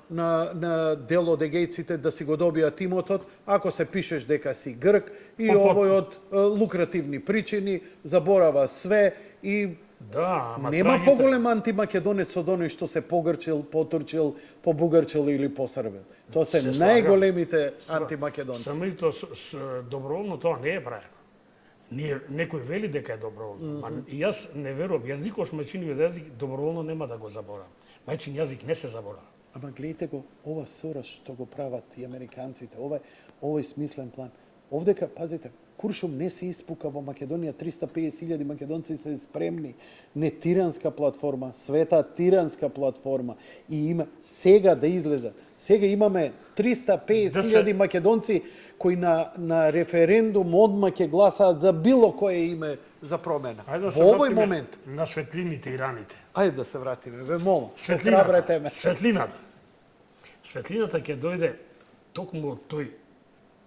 на дел од егејците да си го добијат имотот, ако се пишеш дека си грк и овој од лукративни причини заборава све и Да, ама нема трагите- поголем антимакедонец од оној што се погрчил, потурчил, побугарчил или посрбил. Тоа се Се слагам. најголемите антимакедонци. Самото доброволно тоа не е правено. Некој вели дека е доброволно. Ма и јас не верувам, ја никош мајчиниот јазик доброволно нема да го заборавам. Мајчин јазик не се заборава. Ама гледате го, ова сорос што го прават и американците, овој смислен план. Овдека, пазите, Куршум не се испука во Македонија, 350.000 македонци се спремни, не тиранска платформа, света тиранска платформа и има сега да излезат. Сега имаме 350.000 македонци кои на референдум одма ќе гласаат за било кое име за промена. Во овој момент. На светлините и раните. Ајде да се вратиме, ве молам. Светлината. Светлината ќе дојде токму од тој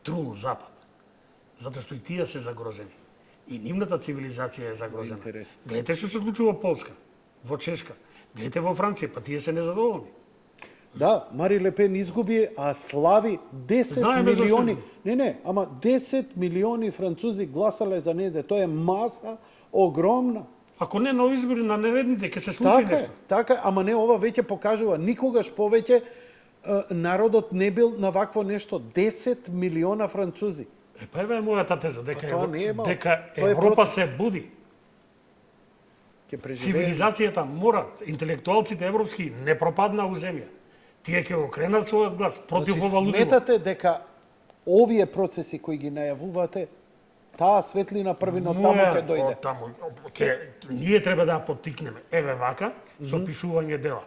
трул запад. Затоа што и тие се загрозени. И нивната цивилизација е загрозена. Гледате што се случува во Полска, во Чешка, гледате во Франција, па тие се незадоволни. Да, Мари Лепен изгуби, а слави 10 милиони. Ама 10 милиони французи гласале за незе. Тоа е маса огромна. Ако не на избори на нередните, ќе се случи нешто. Така, ама не, ова веќе покажува. Никогаш повеќе народот не бил на вакво нешто. 10 милиона французи. Па еве е мојата теза, дека Тоа Европа се буди. Ќе Цивилизацијата мора, интелектуалците европски не пропадна у земја. Тие ќе го кренат својот глас против ова лудило. Сметате дека овие процеси кои ги најавувате, таа светлина првино таму ќе дојде. Ние треба да ја поттикнеме. Еве вака, со пишување дела.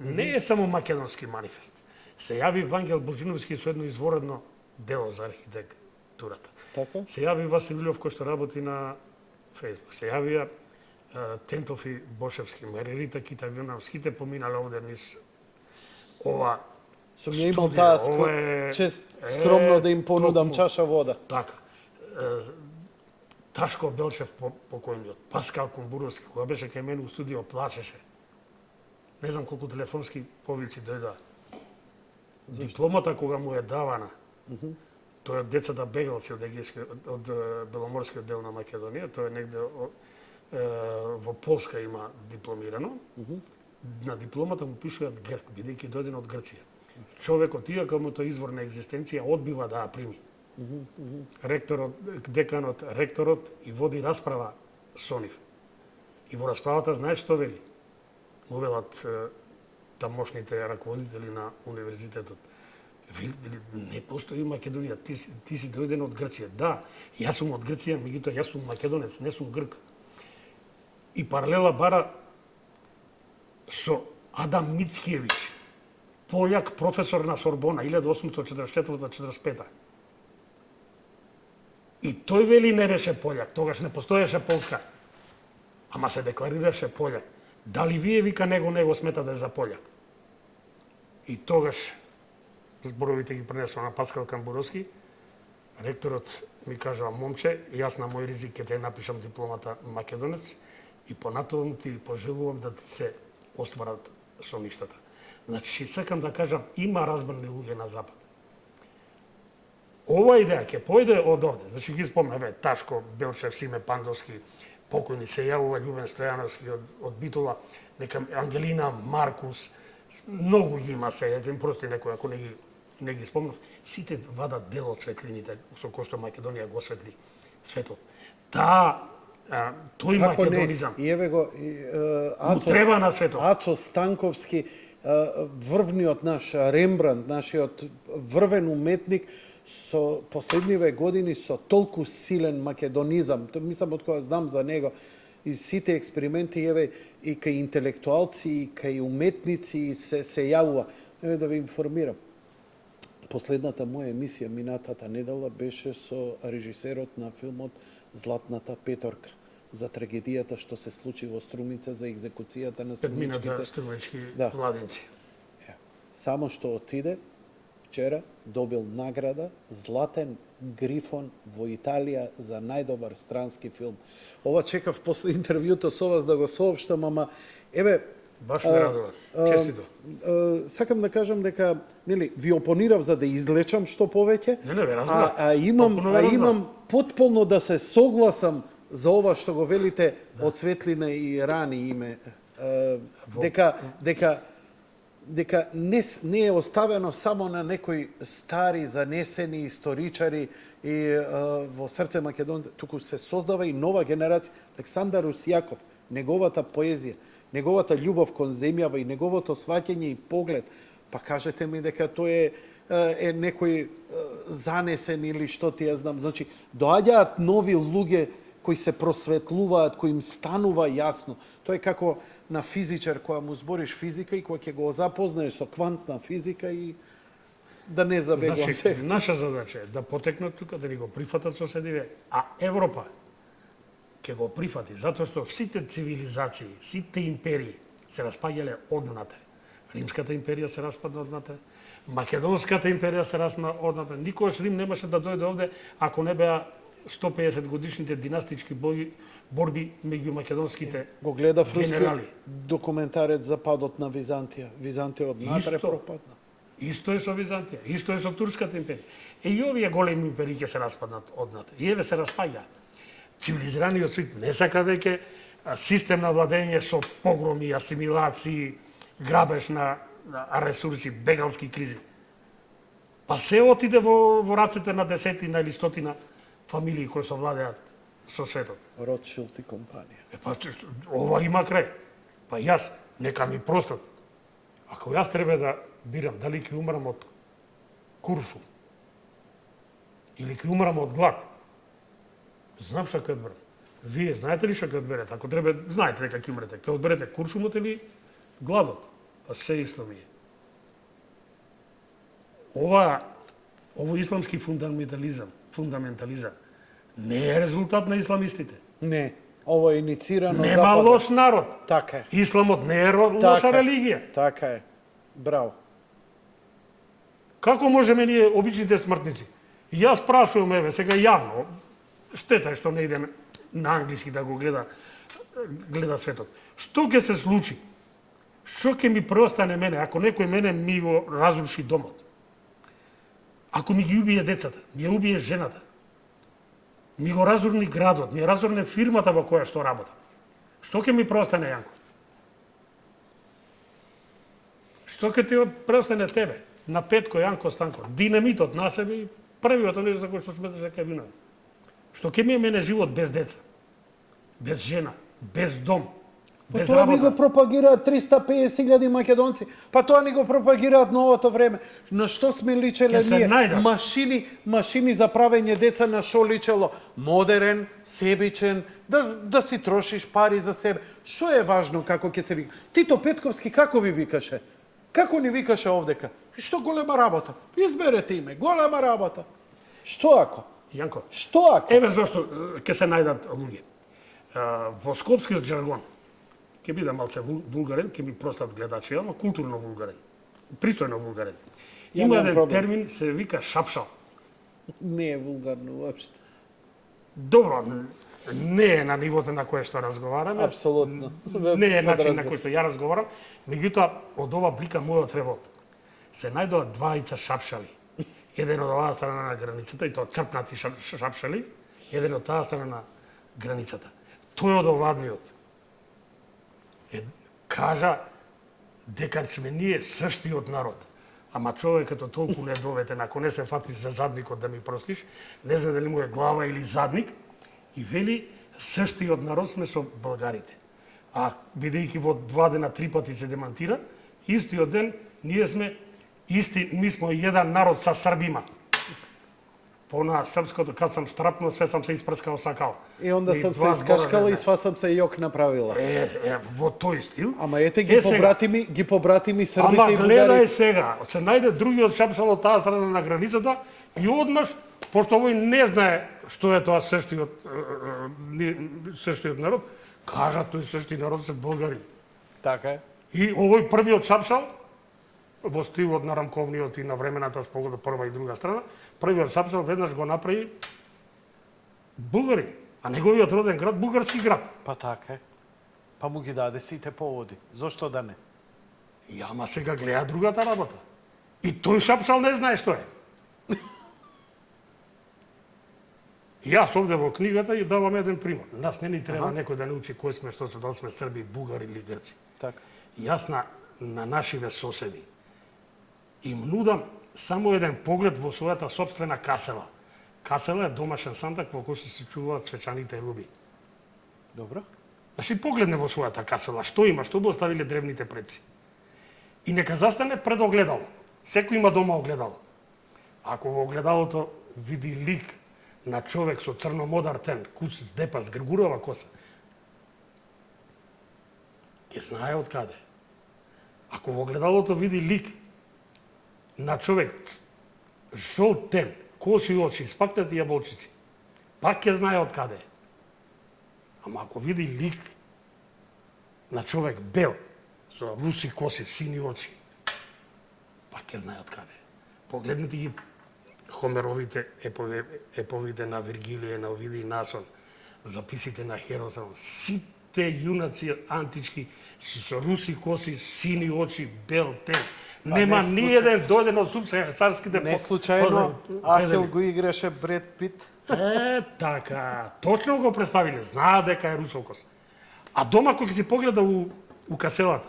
Не е само македонски манифест. Се јави Вангел Божиновски со едно изворедно дело за архитектурата. Така? Се јави Васил Илјов кој што работи на Фејсбук. Се јавија Тентов и Бошевски, Маририта Китавиновските поминале овде низ ова Сум ја имал таа чест скромно да им понудам чаша вода. Така. Ташко Белчев покојниот, Паскал Кумбуровски, кога беше кај мене у студио, плачеше. Не знам колку телефонски повици дојдоа. Дипломата кога му е давана, тоа е децата бегалци од Беломорскиот дел на Македонија, тоа е негде во Полска има дипломирано. На дипломата му пишуваат грк, бидејќи дојден од Грција. Човекот, иако му тоа извор на екзистенција, одбива да ја прими. Ректорот, деканот, ректорот и води расправа со нив. И во расправата знаеш што вели? Му велат тамошните раководители на универзитетот. Не постои Македонија, ти си дојден од Грција. Да, јас сум од Грција, меѓутоа јас сум македонец, не сум грк. И паралела бара со Адам Мицкиевич, пољак професор на Сорбона 1844-45. И тој вели не беше пољак, тогаш не постоеше Полска, ама се декларираше пољак. Дали вие, вика, него сметате за пољак? И тогаш зборовите ги пренесува на Паскал Камбуровски, ректорот ми кажа: момче, јас на мој ризик ќе те напишам дипломата македонец и понатаму ти пожелувам да ти се остварат сонништата. Значи, сакам да кажам, има разбрани луѓе на Запад. Ова идеја ќе појде од овде. Значи, ги спомнаве Ташко, Белчев, Симе Пандовски, покојни се јавува Љубен Стојановски од Битола, нека Ангелина, Маркус, многу ги има се, ја им прости некој ако не ги спомнав. Сите вадат дел од светлините со кој што Македонија го осветли светот. Тој македонизам. И еве го треба на светот. Ацо Станковски, врвниот наш Рембрандт, нашиот врвен уметник, со последниве години со толку силен македонизам. Мислам, од кога знам за него, и сите експерименти, еве, и кај интелектуалци, и кај уметници се јавува. Еве да ви информирам. Последната моја емисија минатата недела беше со режисерот на филмот Златната петорка, за трагедијата што се случи во Струмица, за екзекуцијата на струмички младенци. Само што отиде вчера, добил награда Златен грифон во Италија за најдобар странски филм. Ова чекав после интервјуто со вас да го соопштам, ама еве баш ме радува. Честито. Сакам да кажам дека, нели, ви опонирав за да излечам што повеќе. Не, ве разбрав. Имам потполно да се согласам за ова што го велите од светлина и рани име. Дека не е оставено само на некои стари, занесени историчари и во срце Македонија, туку се создава и нова генерација. Александар Русјаков, неговата поезија, неговата љубов кон земјава и неговото сваќање и поглед, па кажете ми дека тој е некој занесен или што ти ја знам. Значи, доаѓаат нови луѓе кои се просветлуваат, кои им станува јасно. Тоа е како на физичар која му збориш физика и која ќе го запознаеш со квантна физика и да не забегувам се. Значи, наша задача е да потекнат тука, да ни го прифатат соседиве, а Европа ќе го прифати, затоа што сите цивилизации, сите империи се распаѓале однатре. Римската империја се распадна однатре, Македонската империја се распадна однатре. Никогаш Рим немаше да дојде овде ако не беа 150 годишните династички борби меѓу македонските го гледав генерали. Документарец за падот на Византија. Византија однатре пропадна. Исто е со Византија, исто е со Турската империја. И овие големи империи ќе се распаднат однатре. И еве се распаѓа. Цивилизираниот свет не сака веќе систем на владење со погроми, асимилации, грабеж на ресурси, бегалски кризи. Па се отиде во рацете на десетина или стотина фамилии кои што владеат со светот. Ротшилд и компанија. Па ова има крај. Па јас, нека ми простат. Ако јас треба да бирам дали ќе умрам од куршум или ќе умрам од глад, знам што ќе одберам. Вие знаете ли што ќе одберете? Ако треба, знаете дека ќе умрете. Ќе одберете куршумот или гладот? Па се исто ми е. Ова исламски фундаментализам не е резултат на исламистите. Не, ова е иницирано Нема Западот. Лош народ. Така е. Исламот не е лоша религија. Така е. Браво. Како можеме ние, обичните смртници? И јас прашувам, еве, сега јавно, штета е што не иде на англиски да го гледа светот. Што ќе се случи? Што ќе ми преостане мене, ако некој мене ми го разруши домот? Ако ми ги убие децата, ми ја убие жената, ми го разорни градот, ми ја разорне фирмата во која што работам. Што ќе ми преостане, Јанко? Што ќе ти преостане тебе? На Петко Јанко Станко, динамитот на себе и првиот нешто за кој што сметаш дека е виновен. Што ќе ми е мене живот без деца, без жена, без дом, Па без тоа ни го работа. пропагираат 350.000 македонци. Па тоа ни го пропагираат новото време. На што сме личеле Ќе се ние? најдат. Машини за правење деца на шо личело? Модерен, себичен, да си трошиш пари за себе. Што е важно како ќе се вика? Тито Петковски како ви викаше? Како ни викаше овдека? Што голема работа? Изберете име, голема работа. Што ако? Јанко, Што ако? еве зашто ќе се најдат луѓе. Во скопскиот жаргон, ќе биде малце вулгарен, ќе ми простат гледачи, ама културно вулгарен. Пристојно вулгарен. Има немам еден проблем. термин, се вика шапшал. Не е вулгарно уопште. Добро, не е на нивото на кое што разговараме. Апсолутно. Не е начин на Подразбирам. кој што ја разговарам, меѓутоа од ова блика мојот револт се најдоа двајца шапшали. Еден од оваа страна на границата, и тоа црпнати шапшали, еден од таа страна на границата. Тој од овадниот кажа дека сме ние сштиот народ. Ама човекот толку недоветен, ако не се фати за задникот да ми простиш, не знам дали му е глава или задник, и вели сштиот народ сме со българите. А бидејќи во 2 дена 3 пати се демантира, истиот ден ние сме ми сме еден народ со србима. По на српското, кад сам штрапнал, све сам се испрскал сакал. И онда И сам се два искашкала збора, и сва сам се јок направила. Во тој стил. Ама ете сега. ги побратими србите Ама и гледај бугари. сега, се најде другиот шапшал од таа страна на границата и однаш, пошто овој не знае што е тоа сештиот народ, кажа тој сешти народ се българи. Така е. И овој првиот шапшал, во стилот на рамковниот и на времената спогода прва и друга страна, првиот шапшал веднаш го направи бугари, а неговиот роден град бугарски град. Па така е. Па му ги даде сите поводи. Зошто да не? И ама сега гледа другата работа. И тој шапшал не знае што е. Јас овде во книгата ја давам еден пример. Нас не ни треба некој да не учи кој сме, што сме, дали сме срби, бугари или грци. Така. Јас на нашиве соседи им нудам само еден поглед во својата сопствена касела. Касела е домашен сандак во кој се чуваат свечаните руби. Добро. Значи, погледне во својата касела, што има, што би оставиле древните предци. И нека застане пред огледало. Секој има дома огледало. Ако во огледалото види лик на човек со црно-модар тен, куциц, депас, гргурова коса, ќе знае од каде. Ако во огледалото види лик на човек жолт тен, коси очи, спакнати јаболчици, пак ќе знае од каде. Ама ако види лик на човек бел, со руси коси, сини очи, пак ќе знае од каде. Погледнете ги Хомеровите еповите на Виргилије, на Овидиј, Насон, записите на Херострат, сите јунаци антички со руси коси, сини очи, бел тен. Нема ни еден дојден од субсахарските. Не случајно Ахил го играше Бред Пит. Така, точно го представиле, знаат дека е русокос. А дома кој ќе си погледа у каселата,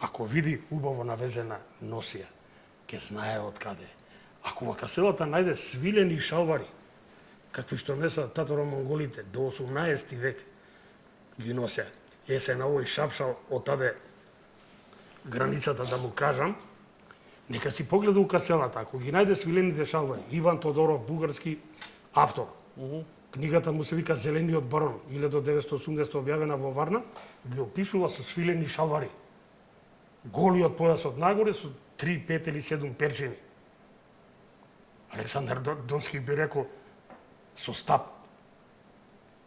ако види убаво навезена носија, ќе знае од каде. Ако во каселата најде свилени шалвари, какви што несоа татаро-монголите до 18 век ги носе, се на овој шапшал од таде границата да му кажам, нека си погледа у каселата, ако ги најде свилените шалвари, Иван Тодоров, бугарски автор, книгата му се вика Зелениот барон, 1980 објавена во Варна, ги опишува со свилени шалвари. Голиот појас од нагоре со 3, 5 или 7 перчини. Александар Донски би рекол со стап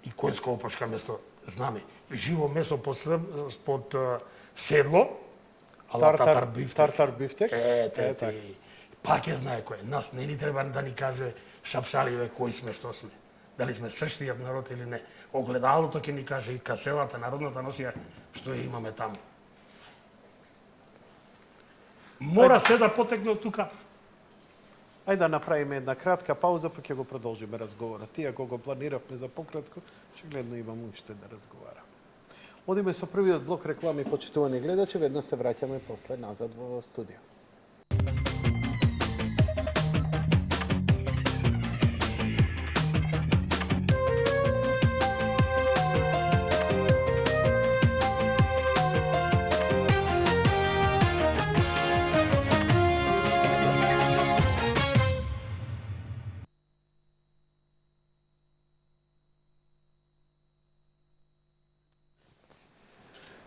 и којска опашка место знаме. Живо месо под седло, ала татар бифтек. Тартар бифтек? Така. Пак ја знае кој. Нас не ни треба да ни каже шапшаливе кои сме, што сме. Дали сме сштиот народ или не. Огледалото ќе ни каже и каселата, народната носија, што ја имаме таму. Мора се да потекне од тука. Ајде да направиме една кратка пауза, па ќе го продолжиме разговорот. Тие ако го планиравме за пократко, очигледно имам уште да разговарам. Одиме со првиот блок реклами, почитувани гледачи, веднаш се враќаме после назад во студио.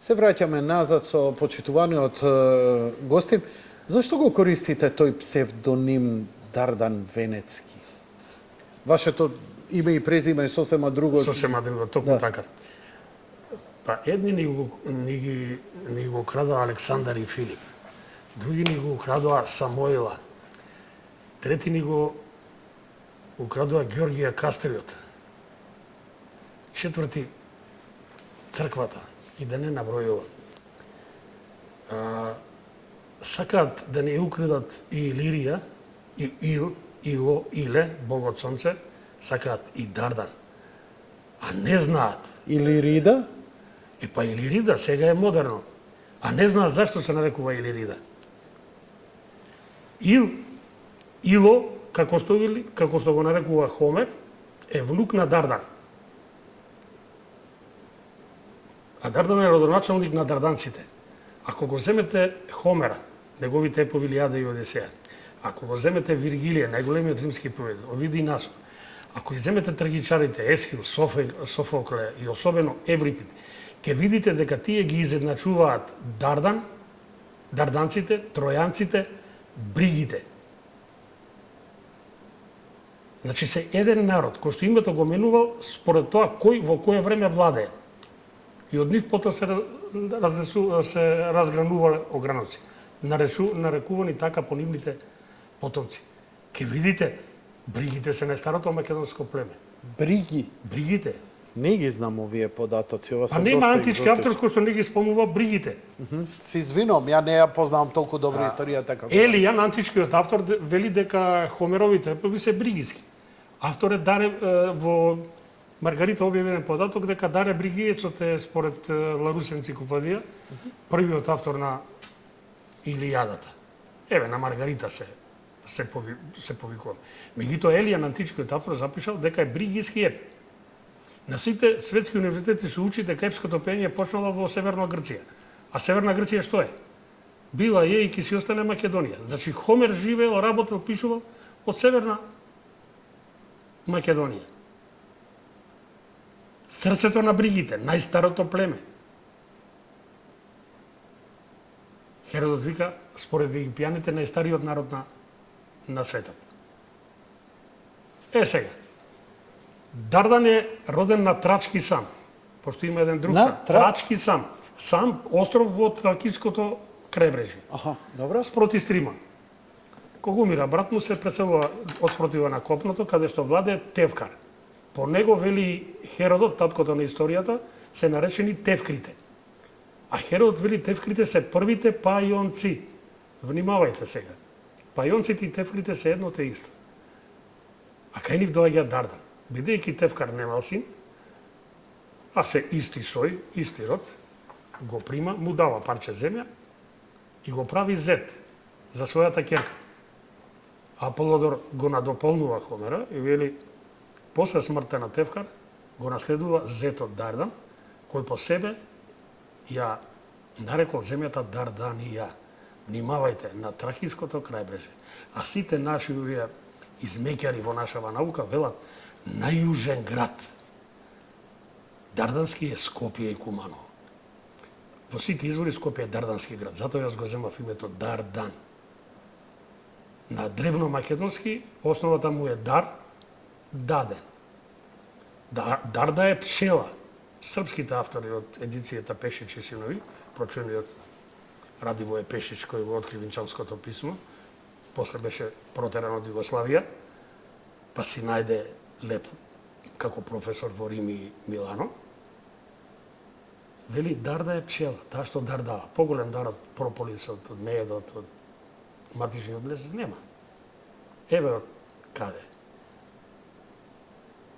Се враќаме назад со почитуваниот гостин. Зошто го користите тој псевдоним Дардан Венецки? Вашето име и презиме е сосема друго. Сосема друго, токму така. Па едни ни го крадоа Александар и Филип. Други ни го крадоа Самоила. Трети ни го украдоа Георгија Кастриот. Четврти црквата. И да не набројувам. Сакаат да не украдат и Илирија, и Ило, Иле, богот сонце, сакаат и Дардан. А не знаат. Илирида? Па Илирида сега е модерно. А не знаат зашто се нарекува Илирида. Ило, како што го нарекува Хомер, е внук на Дардан. А Дардан е родоначалник на дарданците. Ако го земете Хомера, неговите епови Илијада и Одисеја, ако го земете Виргилија, најголемиот римски поет, Овид и Насо, ако ги земете трагичарите Есхил, Софокле и особено Еврипид, ќе видите дека тие ги изедначуваат Дардан, дарданците, тројанците, бригите. Значи се еден народ кој што името го менувал според тоа кој во кое време владее. И од нив потоа се разгранувале ограноци. Нарекувани така по нивните потомци. Ке видите, бригите се најстарото македонско племе. Бриги? Бригите. Не ги знам овие податоци. Ова А нема антички автор кој што не ги спомнува бригите. Се извинувам, ја не ја познавам толку добро историјата како. Елијан, античкиот автор, вели дека Хомеровите епови се бригиски. Автор е Даре во Маргарита објавен податок дека Даре Бригиецот е според Ларус енциклопедија првиот автор на Илијадата. Еве на Маргарита се повикува. Меѓутоа Елијан, античкиот автор, запишал дека е бригиски еп. На сите светски универзитети се учи дека епското пење почнало во Северна Грција. А Северна Грција што е? Била е и ќе си остане Македонија. Значи Хомер живеел, работел, пишувал од Северна Македонија. Срцето на бригите, најстарото племе. Херодот вика, според египјаните, најстариот народ на светот. Сега, Дардан е роден на Трачки Сам, пошто има еден друг сам. Трачки Сам. Сам, остров во Тракиското крајбрежје. Аха, добро. Спроти Стрима. Кога умира брат му, се преселува од спротива на копното, каде што владее Тевкар. По него, вели Херодот, таткото на историјата, се наречени Тевкрите. А Херодот вели Тевкрите се првите пајонци. Внимавајте сега. Пајонците и Тевкрите се едно те исто. А кај нив доаѓа Дардан. Бидејќи Тевкар немал син, а се исти сој, исти род, го прима, му дава парче земја и го прави зет за својата ќерка. Аполодор го надополнува Хомера и вели, после смртта на Тевкар, го наследува зетот Дардан, кој по себе ја нарекол земјата Дарданија. Внимавајте, на Тракиското крајбрежје. А сите наши овие измеќари во нашава наука велат најюжен град Дардански е Скопје и Куманово. Во сите извори Скопје е Дардански град, затоа јас го земав името Дардан. На древно македонски основата му е дар, даден. Дарда е пчела. Српските автори од едицијата Пешич и синови, прочувениот Радивој Пешич кој го откри Винчанското писмо, после беше протеран од Југославија, па си најде леп како професор во Рим и Милано. Вели Дарда е пчела, таа што дардава. Поголем дар од прополисот, од медот, од мартишниот лес нема. Еве од каде.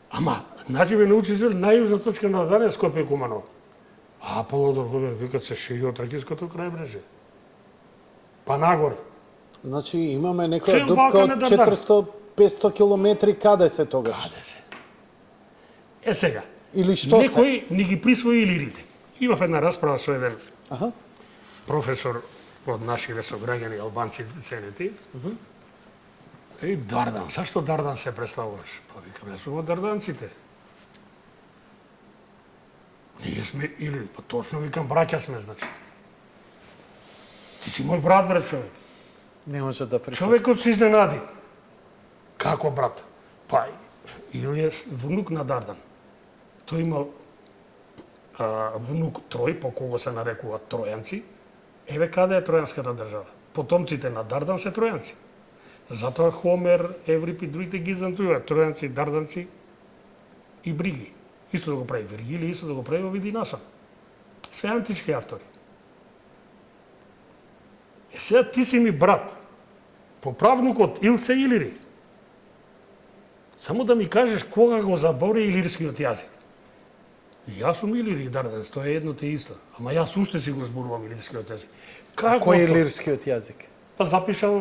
Ама, наживе научи се најјужна точка на Дардан е Скопје и Куманово. А Аполодор го викат се шири од Тракиското крајбрежје. Па нагоре. Значи имаме некоја дупка од 400-500 километри, каде се тогаш? Каде се? Сега. Или што се? Некој ни ги присвои илирите. Имав една расправа со еден професор од нашиве сограѓани албанци ценети. И Дардан, зашто Дардан се преславуваш? Па викам, јас сум од дарданците. Ние сме Илири, па точно викам браќа сме, значи. Ти си мој брат, брат, човек. Не може да прифати. Човекот се изненади. Како брат? Па, Или е внук на Дардан. Тој имал внук Трој, по кого се нарекуваат тројанци. Еве каде е тројанската држава. Потомците на Дардан се тројанци. Затоа Хомер, Еврип и другите ги занцуваат тројанци, дарданци и бриги. Исто да го прави Вергили, исто да го прави Овиди Насон. Све антички автори. Сега ти си ми брат, по правнукот Илце Илири. Само да ми кажеш кога го забори илирскиот јазик. И јас сум Илири Дарданец, тоа е едно те исто. Ама јас уште си го зборувам илирскиот јазик. Како Кој е тоа? илирскиот јазик? Па запишал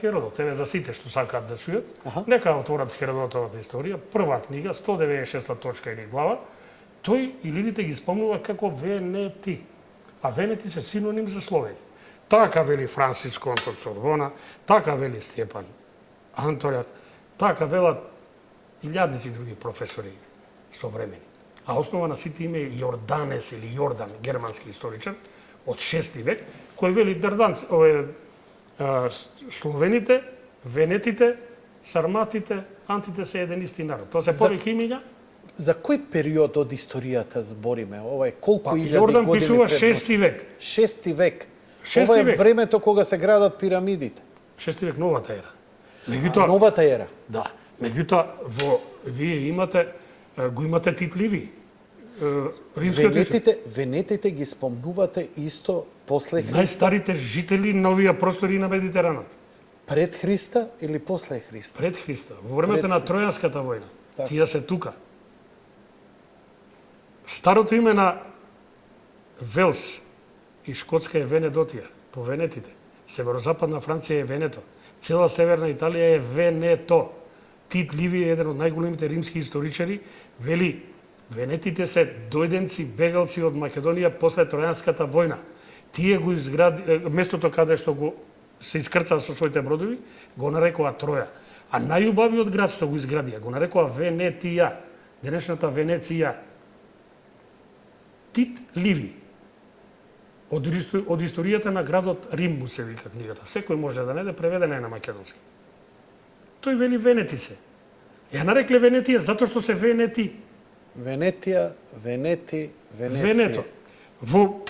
Херодот, еве за сите што сакаат да чујат. Нека отворат Херодотовата историја, прва книга, 196 точка или глава. Тој илирите ги спомнува како венети. А венети се синоним за Словени. Така вели Франциско од Сорбона, така вели Степан Анторјак, така велат илјадници други професори современи. А основа на сите име е Јорданес или Јордан, германски историчар, од 6 век, кој вели словените, венетите, сарматите, антите се еден исти народ. Тоа се повеќе имиња. За кој период од историјата збориме? Ова е колку илјади Јордан години пишува пред 6 век. 6 век. Шести Ова е век. времето кога се градат пирамидите. 6 век новата ера. Меѓутоа, Новата ера. да, меѓутоа вие имате го имате Тит Ливи. Римскиот Венетите ги спомнувате исто после Христа, најстарите жители на овие простори на Медитеранот. пред Христа или после Христа? Пред Христа, во времето Пред на Тројанската војна. Така. Тие се тука. Старото име на Велс и Шкотска е Венедотија, по Венетите. Северозападна Франција е Венето. Цела северна Италија е Венето. Тит Ливи е еден од најголемите римски историчари, вели венетите се дојденци, бегалци од Македонија после Тројанската војна. Тие го изгради местото каде што го се искрцаа со своите бродови, го нарекоа Троја. А најубавиот град што го изградија, го нарекоа Венетија, денешната Венеција. Тит Ливи. Од историјата на градот Рим му се вика книгата. Секој може да најде, преведена е на македонски. Тој вели Венети се. Ја нарекле Венетија затоа што се Венети. Венетија, Венети, Венеција. Венето. Во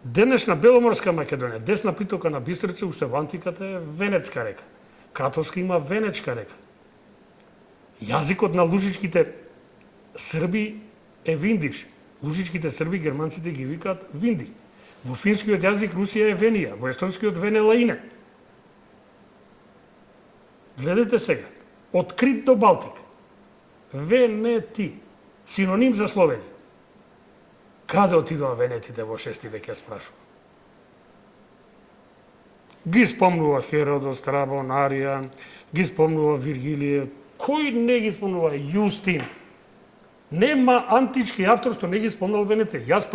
денешна Беломорска Македонија, десна притока на Бистрица, уште во антиката е Венецка река. Кратовска има Венечка река. Јазикот на лужичките срби е виндиш. Лужичките срби, германците ги викаат винди. Во финскиот јазик Русија е Венија, во естонскиот Венелаине. Гледате сега, од Крит до Балтик. Венети, синоним за Словенија. Каде отидоа венетите во 6 век, ја спрашува. Ги спомнува Херодот, Страбон, Аријан, ги спомнува Виргилије. Кој не ги спомнува? Јустин. Нема антички автор што не ги спомнал венетите. Јас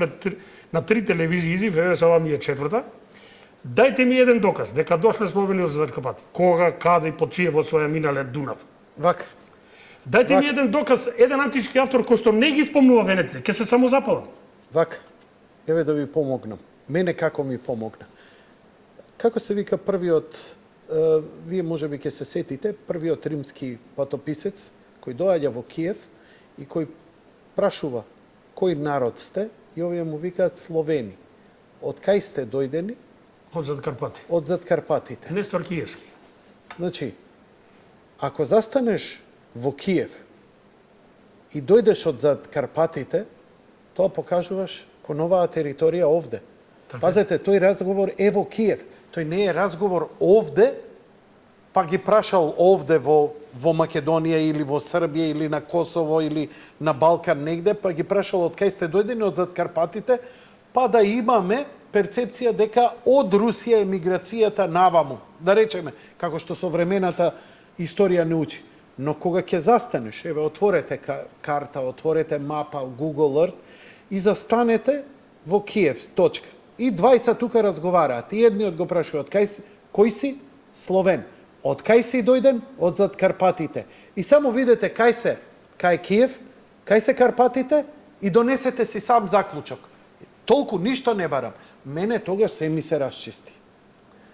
на 3 телевизии изив, еве ова ми е 4-та. Дајте ми еден доказ дека дошле Словени од Карпати. Кога, каде и под чие во своја минале Дунав. Вака. Дајте ми еден доказ, еден антички автор кој што не ги спомнува венетите, ќе се само запалам. Вака. Еве да ви помогнам. Мене како ми помогна. Како се вика првиот, вие можеби ќе се сетите, првиот римски патописец кој доаѓа во Киев и кој прашува кој народ сте и овие му викаат Словени. Од кај сте дојдени? Од зад Карпати. Од зад Карпатите. Нестор Киевски. Значи, ако застанеш во Киев и дојдеш од зад Карпатите, тоа покажуваш кон оваа територија овде. Така. Пазете, тој разговор е во Киев. Тој не е разговор овде, па ги прашал овде во Македонија или во Србија или на Косово или на Балкан негде, па ги прашал од кај сте дојдени од зад Карпатите, па да имаме перцепција дека од Русија емиграцијата наваму, да речеме, како што современата историја не учи. Но кога ќе застанеш, еве, отворете карта, отворете мапа, Google Earth и застанете во Киев, точка. И двајца тука разговараат. И едниот го прашуваат, кој си? Словен. Од кај си дојден? Од зад Карпатите. И само видете кај се, кај Киев, кај се Карпатите и донесете си сам заклучок. Толку ништо не барам. Мене тогаш се ми се расчисти.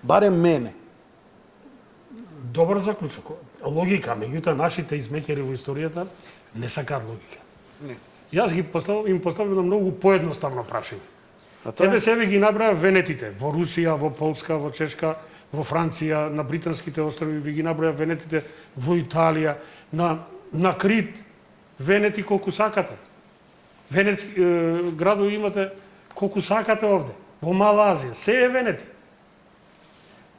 Барем мене. Добар заклучок. Логика, меѓутоа нашите измекери во историјата не сакаат логика. Не. Јас им поставам многу поедноставно прашање. А тоа Ете себе ги набраа венетите во Русија, во Полска, во Чешка, во Франција, на британските острови, ви ги набраа венетите во Италија, на Крит, венети колку сакате. Венецки градови имате колку сакате овде. Во Мала Азија, се е венети.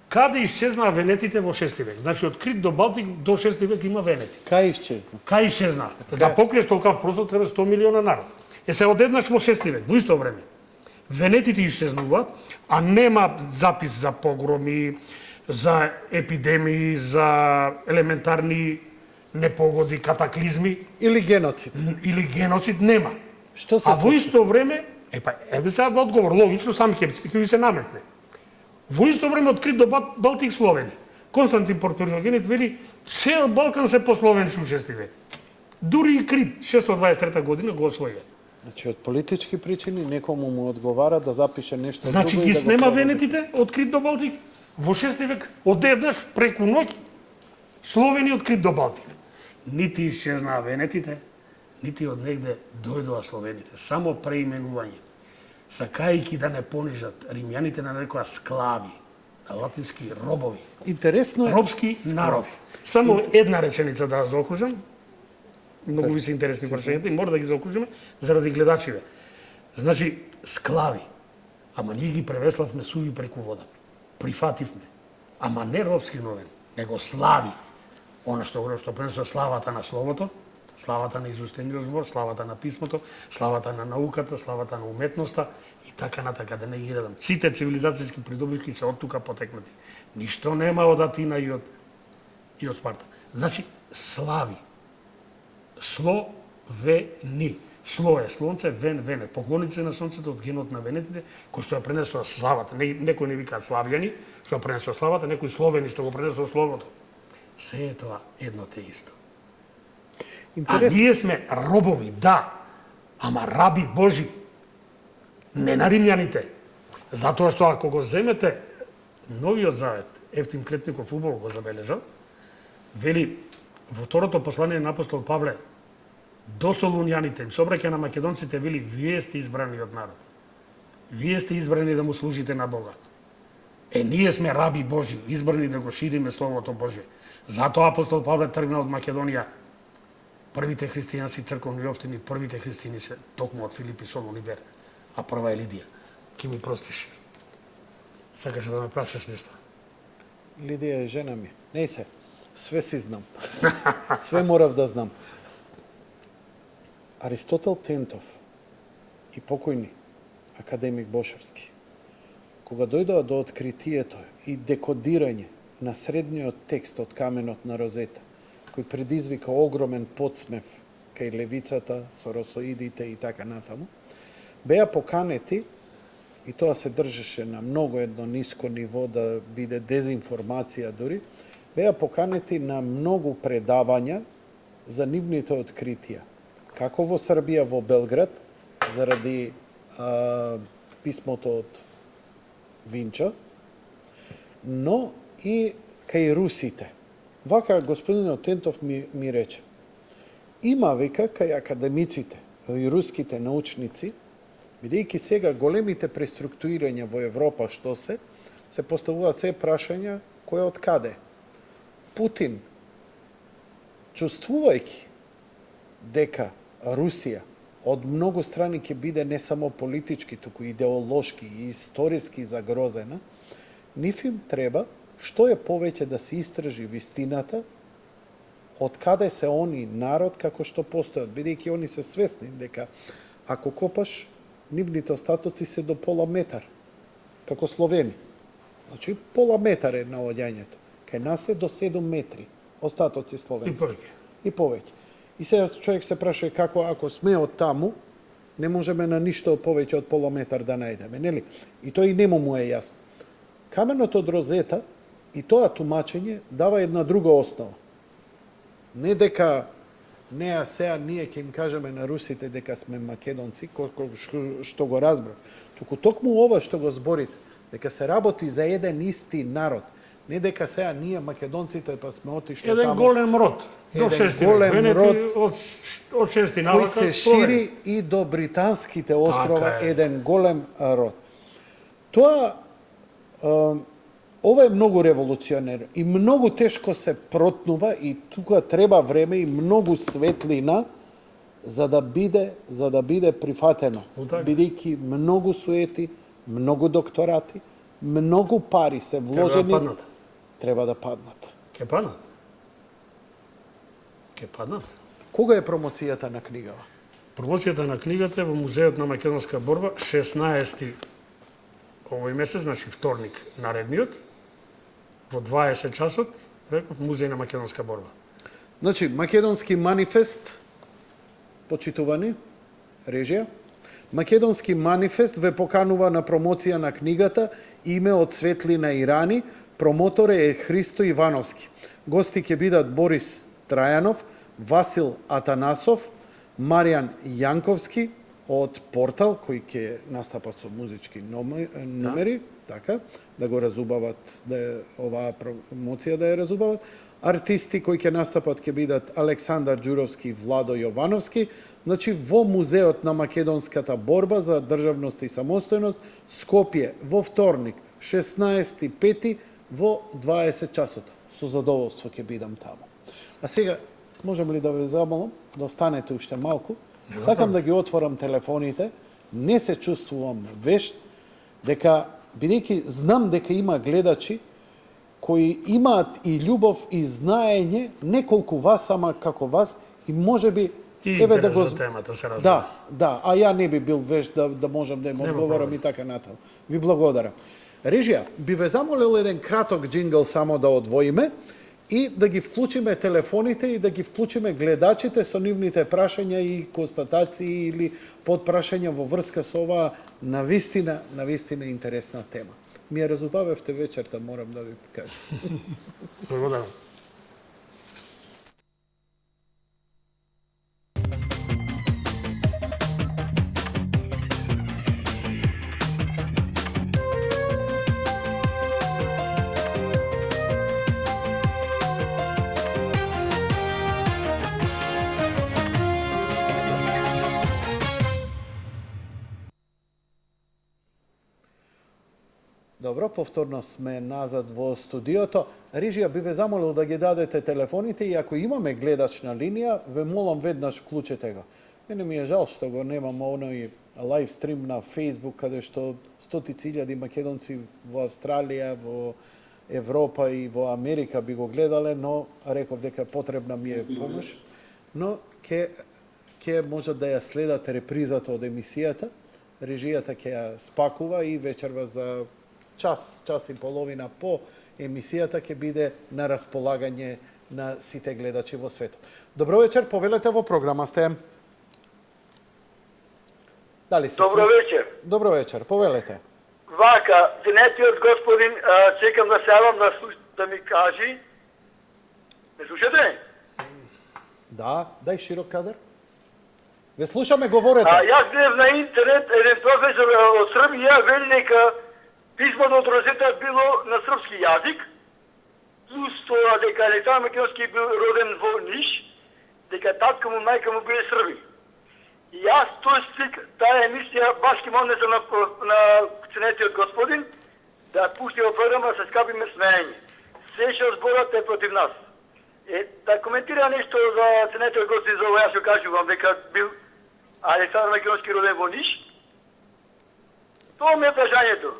Каде исчезнаа венетите во 6 век? Значи, од Крит до Балтик до 6 век има венети. Кај исчезна? Кај исчезнаа? Да покриеш толкав простор треба 100 милиона народ. Се одеднаш во 6 век, во исто време. Венетите исчезнуваат, а нема запис за погроми, за епидемии, за елементарни непогоди, катаклизми. Или геноцид? Или геноцид нема. Што се А во исто време, еве сега одговор, логично, сам ќе ви се наметне. Во исто време од Крит до Балтик Словени. Константин Порфирогенит вели, цел Балкан се пословенчи у 6 век. Дури и Крит, 623 година го освоја. Значи, од политички причини некому му одговара да запише нешто Значи, друго ги и да снема го венетите од Крит до Балтик во 6 век, одеднаш преку ноќ Словени од Крит до Балтик. Нити исчезнаа венетите, нити од негде дојдоа словените, само преименување. Сакајќи да не понижат, римјаните на нарекоа склави, на латински робови. Интересно е. Робски народ. Само една реченица да заокружам. Многу ви се интересни прашањата и мора да ги заокружиме заради гледачиве. Значи, склави. Ама ние ги превеславме суви преку вода. Прифативме. Ама не робски новен, него слави. Она што пренесува славата на словото, славата на изустениот збор, славата на писмото, славата на науката, славата на уметноста и така натака, да не ги редам. Сите цивилизацијски придобивки се од тука потекнати. Ништо нема од Атина и од Спарта. Значи, слави. Словени. Сло е слонце, вен, венет. Поклоници на сонцето од генот на венетите, кој што ја пренесува славата. Некој не викаат славјани, што ја пренесува славата, некој словени што го пренесува словото. Се е тоа едно те исто. А ние сме робови, да, ама раби Божи, не на римјаните. Затоа што ако го земете Новиот Завет, Евтим Клетников убаво го забележал, вели во второто послание на апостол Павле до солуњаните, им се обраќа на македонците, вели, вие сте избраниот народ. Вие сте избрани да му служите на Бога. Ние сме раби Божи, избрани да го шириме Словото Божие. Затоа апостол Павле тргна од Македонија. Првите христијански црковни општини, првите христијани се токму од Филип и Солун и Бер, а прва е Лидија. Ки ми простиш? Сакаш да ме прашаш нешто? Лидија е жена ми. Не се. Све си знам. Све морав да знам. Аристотел Тентов и покојни академик Бошевски, кога дојдоа до откритието и декодирање на средниот текст од каменот на Розета, кој предизвика огромен подсмев кај левицата, соросоидите и така натаму, беа поканети, и тоа се држеше на многу едно ниско ниво да биде дезинформација дури, беа поканети на многу предавања за нивните откритија. Како во Србија, во Белград, заради писмото од Винча, но и кај русите. Вака господинот Тентов ми рече, има века кај академиците и руските научници, бидејќи сега големите преструктурирања во Европа што се поставуваат се прашања кој од каде. Путин, чувствувајќи дека Русија од многу страни ќе биде не само политички, туку идеолошки и историски загрозена, нив им треба што е повеќе да се истражи вистината од каде се они народ како што постојат, бидејќи они се свесни дека ако копаш, нивните остатоци се до пола метар, како Словени. Значи, пола метар е наоѓањето. Кај нас е до 7 метри остатоци словенски. И повеќе. И сега човек се прашува како ако сме од таму, не можеме на ништо повеќе од пола метар да најдеме, нели? И тој и нему му е јасно. Каменот од Розета и тоа тумачење дава една друга основа. Не дека Неа сега ние ќе им кажеме на русите дека сме македонци, што го разбрав. Туку токму ова што го зборите, дека се работи за еден исти народ, не дека сега ние македонците па сме отишли Еден таму. голем род. До Еден 6 голем век. род Од 6 кој навака. се шири и до британските острова, Така е. еден голем род. Тоа ова е многу револуционерно и многу тешко се протнува и тука треба време и многу светлина за да биде прифатено. Така. Бидејќи многу суети, многу докторати, многу пари се вложени. Треба да паднат. Ке паднат. Ке паднат. Кога е промоцијата на книгава? Промоцијата на книгата е во Музеот на македонска борба 16 овој месец, значи вторник наредниот, во 20 часот, реков, Музеј на македонска борба. Значи, Македонски манифест, почитувани, режија, Македонски манифест ве поканува на промоција на книгата Име од светлина и рани, промотор е Христо Ивановски. Гости ќе бидат Борис Трајанов, Васил Атанасов, Маријан Јанковски од Портал, кои ќе настапат со музички номери, така, да го разубават, да оваа промоција да ја разубават. Артисти кои ќе настапат ќе бидат Александар Ѓуровски и Владо Јовановски. Значи, во Музеот на македонската борба за државност и самостојност, Скопје, во вторник, 16.5. во 20 часот. Со задоволство ќе бидам таму. А сега, можам ли да ве замолам да останете уште малку? Сакам да ги отворам телефоните, не се чувствувам вешт, дека, бидејќи знам дека има гледачи кои имаат и љубов и знаење, не колку вас, ама како вас, и можеби И еве да интерес го за темата се разбира. Да, а ја не би бил вешт да можам да им одговорам и така натаму. Ви благодарам. Режија, би ве замолил еден краток джингл само да одвоиме и да ги вклучиме телефоните и да ги вклучиме гледачите со нивните прашања и констатации или подпрашања во врска со оваа навистина интересна тема. Ми ја разубавевте вечерта, морам да ви кажам. Благодарам. Добро, повторно сме назад во студиото. Рижија, би ве замолил да ги дадете телефоните и ако имаме гледач на линија, ве молам веднаш вклучете го. Мене ми е жал што го немам оној лайв стрим на Facebook, каде што стотици илјади македонци во Австралија, во Европа и во Америка би го гледале, но реков дека потребна ми е помош. Но ќе можат да ја следат репризата од емисијата. Режијата ќе ја спакува и вечерва за час и половина по емисијата ќе биде на располагање на сите гледачи во светот. Добро вечер, повелете во програма сте. Дали се? Добро вечер. Добро вечер, повелете. Вака, ценетиот господин, чекам да се јавам да ми кажи. Не слушате? Да, дај широк кадар. Ве слушаме, говорете. Јас гледав на интернет, еден професор од Србија вели дека писмото од Розета било на српски јазик, плюс тоа дека Александар Македонски бил роден во Ниш, дека татко му, мајка му биле Срби. И јас тој стик, таа емисија баш ки монесам на ценетиот господин, да пушти во програма се скапиме смеење. Се што зборат е против нас. Да коментира нешто за ценетиот господин за ова, јас ќе кажувам дека бил Александар Македонски роден во Ниш. Тоа ми е прашањето.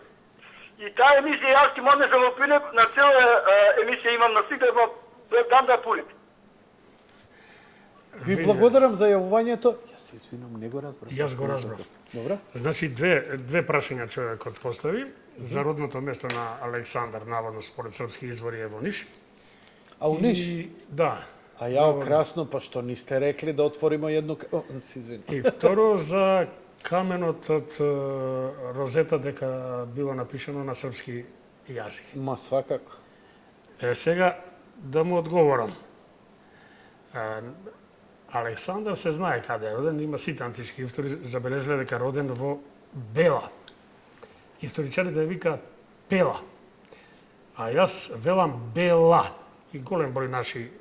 И таа емисија јас ќе модне за опинек, на цела емисија имам на стик да дам да пулит. Ви благодарам за јавувањето. Јас се извинам, не го разбрав. Јас го разбрав. Добро. Значи, две прашања човекот постави. За родното место на Александар, наводно според српски извори е во Ниш. А у Ниш? Да. А јао, красно, па што не сте рекли да отвориме едно... се извинам. И второ, за каменот од Розета дека било напишано на српски јазик. Ма свакако. Сега да му одговорам. Александар се знае каде е роден, има сите антички истори забележале дека роден во Бела. Историчарите ја викаат Пела. А јас велам Бела. И голем број наши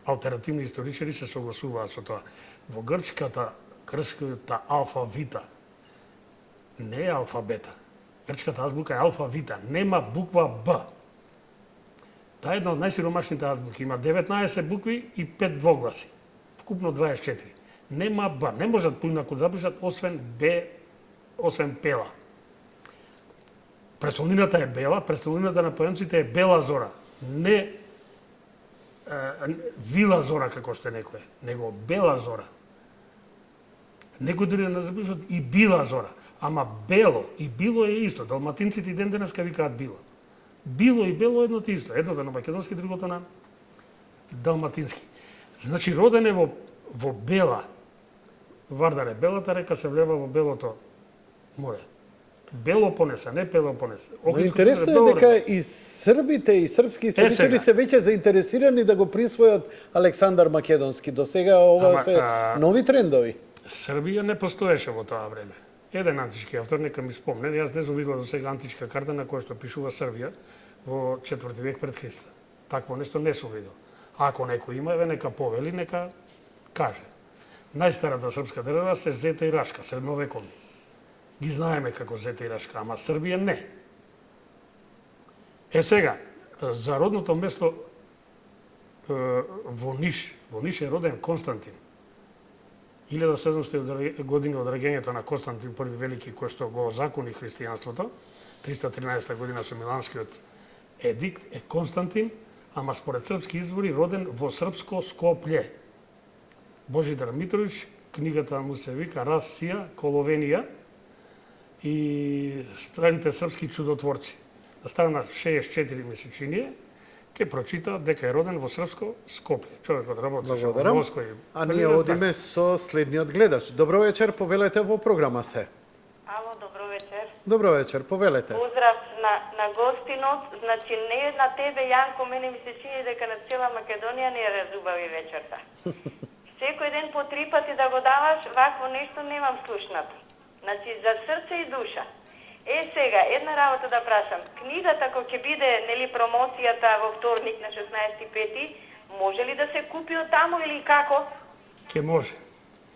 алтернативни историчари се согласуваат со тоа. Во грчката алфавита не е алфабета. Грчката азбука е алфавита, нема буква Б. Таа е една од најсиромашните азбуки, има 19 букви и 5 двогласи. Вкупно 24. Нема Б, не можат поинаку запишат освен Б, освен Пела. Престолнината е Бела, престолнината на поемците е Бела Зора. Не Вила Зора, како што е некој, него Бела Зора. Некој дури не запишат и Била Зора. Ама Бело и Било е исто. Далматинците и ден денеска викаат Било. Било и Бело е едното исто. Едното на македонски, другото на далматински. Значи, роден е во Бела. Вардаре, Белата река се влева во Белото море. Белопонеса, не Пелопонеса. Но интересно е дека и србите и српски историчари се веќе заинтересирани да го присвојат Александар Македонски. До сега ова се нови трендови. Србија не постоеше во тоа време. Еден антички автор, нека ми спомне, јас не сум видел до сега античка карта на која што пишува Србија во 4 век пред Христа. Такво нешто не сум видел. Ако некој има, нека повели, нека каже. Најстарата српска држава се Зета и Рашка, средновековни. Ги знаеме како Зета и Рашка, ама Србија не. Е сега, за родното место во Ниш. Во Ниш е роден Константин. 1700 години од раѓањето на Константин први велики, кој што го закони христијанството, 313 година со Миланскиот едикт, е Константин, ама според српски извори роден во српско Скоплје. Божидар Митровиќ, книгата му се вика Расија, Коловенија и старите српски чудотворци. На страна 64 месечиние, ќе прочита дека е роден во српско Скопје. Човекот работеше во Москва. А ние одиме со следниот гледач. Добро вечер, повелете, во програма сте. Ало, добро вечер. Добро вечер, повелете. Поздрав на гостинот. Значи, не на тебе, Јанко, мене ми се чини дека на цела Македонија не ја разубави вечерта. Секој ден по 3 пати да го даваш, вакво нешто немам слушнато. Значи, за срце и душа. Сега, една работа да прашам. Книгата, кој ќе биде, нели, промоцијата во вторник на 16.5, може ли да се купи од таму или како? Ке може.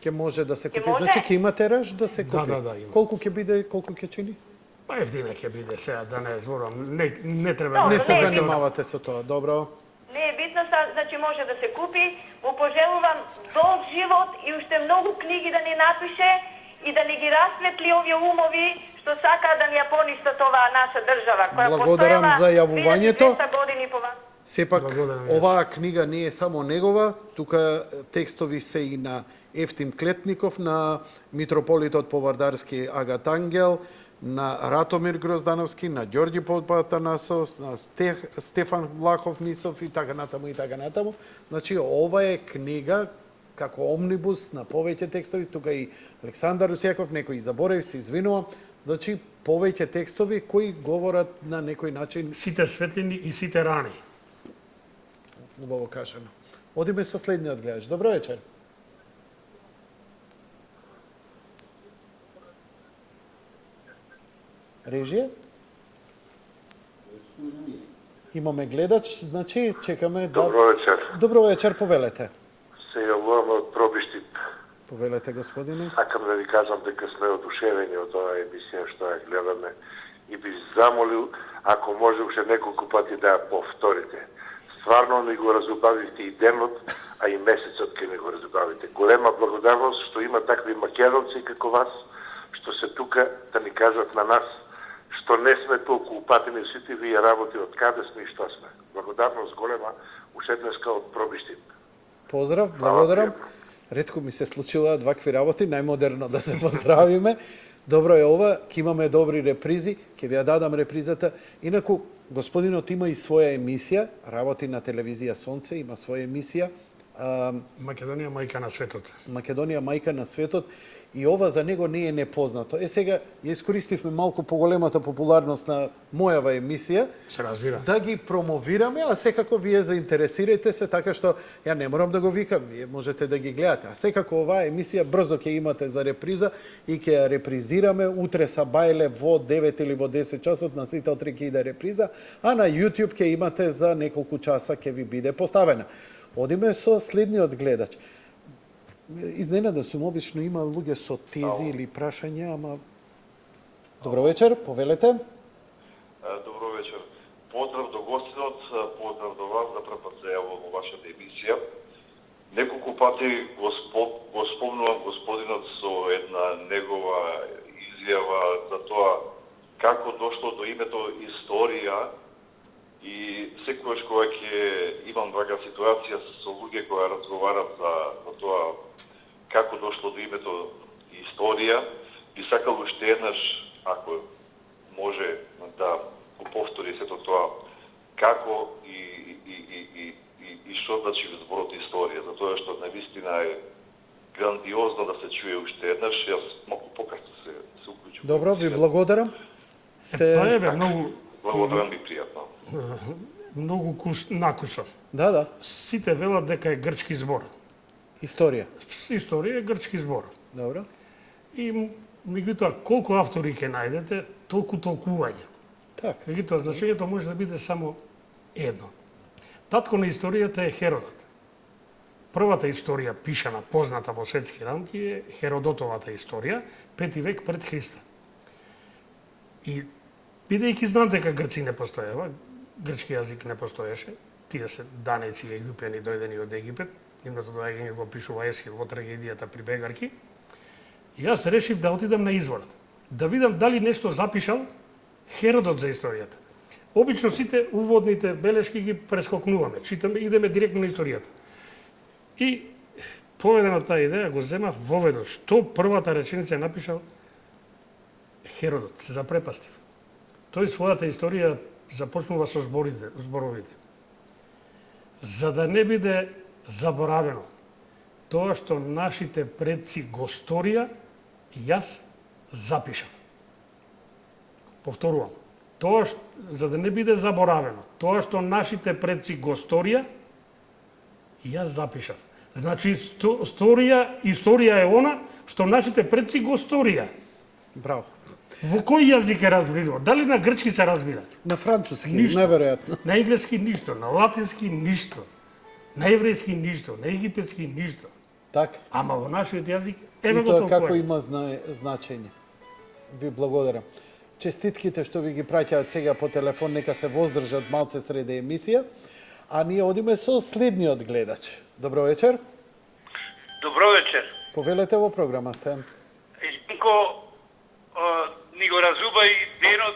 Ке може да се купи. може? Значи, ќе има тераж да се купи. Да, има. Колку ќе биде, колку ќе чини? Па ефтина ќе биде сега, да не зборам. Не треба. Добро, Не се не, занимавате со тоа, добро. Не е битно, значи може да се купи. Му пожелувам долг живот и уште многу книги да ни напише и да ни ги расветли овие умови што сака да ни ја поништа тоа наша држава, која Благодарам за јавувањето. 1200 години по вас. Сепак, Благодарам, оваа книга не е само негова, тука текстови се и на Ефтим Клетников, на митрополитот Повардарски Агат Ангел, на Ратомир Гроздановски, на Ѓорѓи Попатанасос, на Стефан Влахов Мисов и така натаму и така натаму. Значи, ова е книга како омнибус на повеќе текстови, тука и Александар Русјаков, некој заборев, се извинувам, значи повеќе текстови кои говорат на некој начин. Сите светлини и сите рани. Убаво кажано. Одиме со следниот гледач. Добро вечер. Режија? Имаме гледач, значи чекаме да... Добро вечер. Добро вечер, повелете. Се јавувам од Пробиштип. Повелете, господине. Сакам да ви кажам дека сме одушевени од оваа емисија што ја гледаме и би замолил, ако може уште неколку пати да ја повторите. Стварно ни го разубавите и денот, а и месецот ќе ни го разубавите. Голема благодарност што има такви македонци како вас, што се тука да ни кажат на нас што не сме толку упатени сите вие работи од каде сме и што сме. Благодарност голема уште днеска од Пробиштип. Поздрав, благодарам. Ретко ми се случуваат вакви работи, најмодерно да се поздравиме. Добро е ова, ќе имаме добри репризи, ќе ви ја дадам репризата. Инаку, господинот има и своја емисија, работи на телевизија Сонце, има своја емисија. Македонија мајка на светот. Македонија мајка на светот. И ова за него не е непознато. Сега ја искористивме малку поголемата популарност на мојава емисија, Се разбира. да ги промовираме, а секако вие заинтересирајте се, така што ја не морам да го викам, вие можете да ги гледате. А секако оваа емисија брзо ќе имате за реприза и ќе ја репризираме утре са бајле во 9 или во 10 часот, на сите утре ќе иде реприза, а на YouTube ќе имате за неколку часа ќе ви биде поставена. Одиме со следниот гледач. Изненаден сум, обично има луѓе со тези или прашања, ама... Добро вечер, повелете. Добро вечер. Поздрав до гостинот, поздрав до вас, да прв пат се јавувам во вашата емисија. Неколку пати го спомнувам господинот со една негова изјава за тоа како дошло до името историја и секогаш кога ќе имам вака ситуација со луѓе кои разговарат за тоа како дошло до името историја, би сакал уште еднаш, ако може да го повтори сето тоа, како и што значи зборот историја, затоа што навистина е грандиозно да се чуе уште еднаш, јас малку покасно се уклучувам. Добро, ви благодарам. Тоа е многу Благодарам ви пријатно. многу накусон. Да. Сите велат дека е грчки збор. Историја. Историја е грчки збор. Добро. И меѓутоа колку автори ќе најдете, толку толкување. Така. Меѓутоа значењето може да биде само едно. Татко на историјата е Херодот. Првата историја пишана, позната во светски рамки е Херодотовата историја, 5 век пред Христа. И бидејќи знам дека грци не постоева, грчки јазик не постоеше, тие се данеци и египјани дојдени од Египет, нивното доаѓање го пишува Есхил во трагедијата при Бегарки, и јас решив да отидам на изворот, да видам дали нешто запишал Херодот за историјата. Обично сите уводните белешки ги прескокнуваме, читаме, идеме директно на историјата. И поведено таа идеја го земав, воведов што првата реченица е напишал Херодот, се запрепастив. Тој својата историја започнува со зборовите. За да не биде заборавено тоа што нашите предци го сторија, јас запишав. Повторувам. За да не биде заборавено тоа што нашите предци го сторија, јас запишав. Значи, историја е она што нашите предци го сторија. Браво. Во кој јазик е разбирливо? Дали на грчки се разбира? На француски, Ништо. неверојатно. На енглески ништо, на латински ништо, на еврејски ништо, на египетски ништо. Така. Ама во нашиот јазик И еве го тоа толку како е. има значење. Ви благодарам. Честитките што ви ги праќаат сега по телефон, нека се воздржат малце среде емисија. А ние одиме со следниот гледач. Добро вечер. Добро вечер. Повелете во програма сте. Илинко ни го разуба и денот,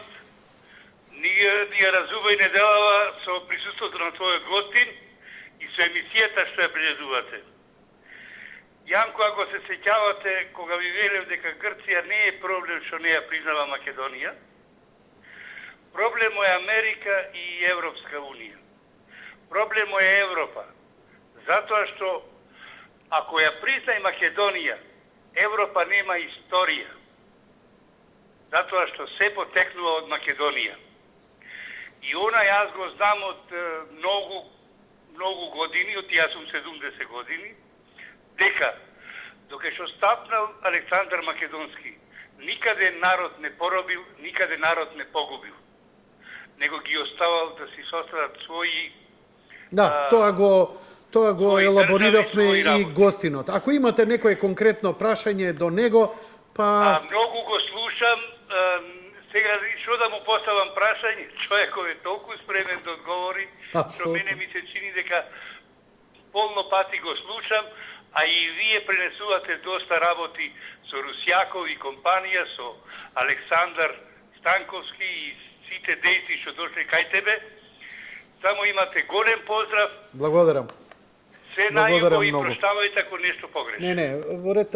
ни ја разуба и неделава со присуството на твојот гостин и со емисијата што ја приредувате. Јанко, ако се сеќавате, кога ви велев дека Грција не е проблем што не ја признава Македонија, проблемо е Америка и Европска Унија. Проблемо е Европа. Затоа што ако ја призна и Македонија, Европа нема историја. Затоа што се потекнува од Македонија. И она јас го знам од многу години, од јас сум 70 години, дека доке што стапнал Александар Македонски, никаде народ не поробил, никаде народ не погубил. Него ги оставал да си состават своји... Да, тоа го елабориравме и гостинот. Ако имате некое конкретно прашање до него, па... Многу го слушам, сега што да му поставам прашање, човеков е толку спремен да одговори, што мене ми се чини дека полно пати го слушам, а и вие пренесувате доста работи со Русјаков и компанија, со Александар Станковски и сите дејци што дошли кај тебе. Само имате голем поздрав. Благодарам. Се најубаво и проштавајте ако нешто погрешно. Не, во ред,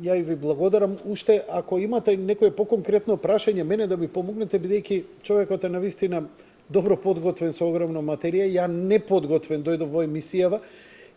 ја и ви благодарам. Уште, ако имате некое поконкретно прашање, мене да ми помогнете, бидејќи човекот е навистина добро подготвен со огромна материја, ја не подготвен дојдов во емисијава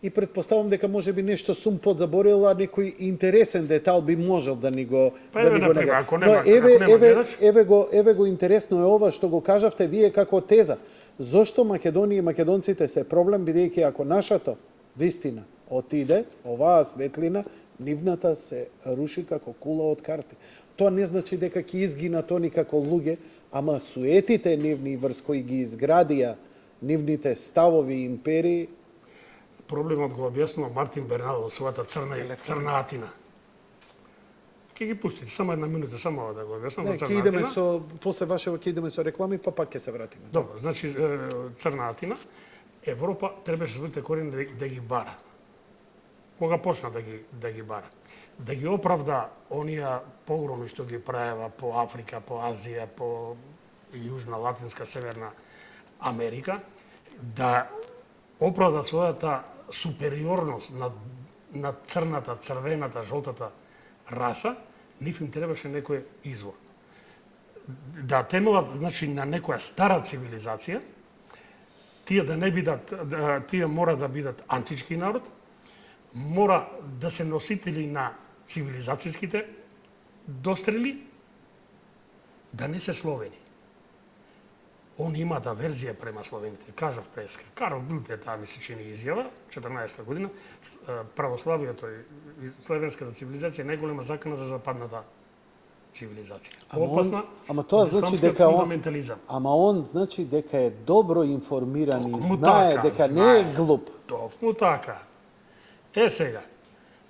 и предпоставам дека може би нешто сум подзаборила, некој интересен детал би можел да ни го Па да ни го например, нега. ако Но нема гледач, еве го интересно е ова што го кажавте вие како теза. Зошто Македонија и македонците се проблем, бидејќи ако нашата вистина отиде, оваа светлина, нивната се руши како кула од карти. Тоа не значи дека ќе изгинат они како луѓе, ама суетите нивни врз кои ги изградија нивните ставови и империи. Проблемот го објаснува Мартин Бернал во својата црна Атина. Ќе ги пуштите само една минута, само да го објаснам во Ќе Црна идеме Атина. со после вашево ќе идеме со реклами, па пак ќе се вратиме. Добро, значи Црна Атина, Европа требаше своите корени да ги бара. Кога почна да ги бара? Да ги оправда оние погроми што ги правева по Африка, по Азија, по Јужна, Латинска, Северна Америка, да оправда својата супериорност на црната, црвената, жолтата раса, нив им требаше некој извор. Да темелат, значи, на некоја стара цивилизација, тие да не бидат, тие мора да бидат антички народ, мора да се носители на цивилизацијските дострели, да не се словени. Они имаат аверзија према словените. Кажав преска. Карл Билт е таа ми се чини изјава, 14 година, православието и славенската цивилизација е најголема закана за западната цивилизација. Опасна, ама тоа значи дека фундаментализам. Ама он значи дека е добро информиран и Токму знае така, дека не е глуп. Токму така. Сега,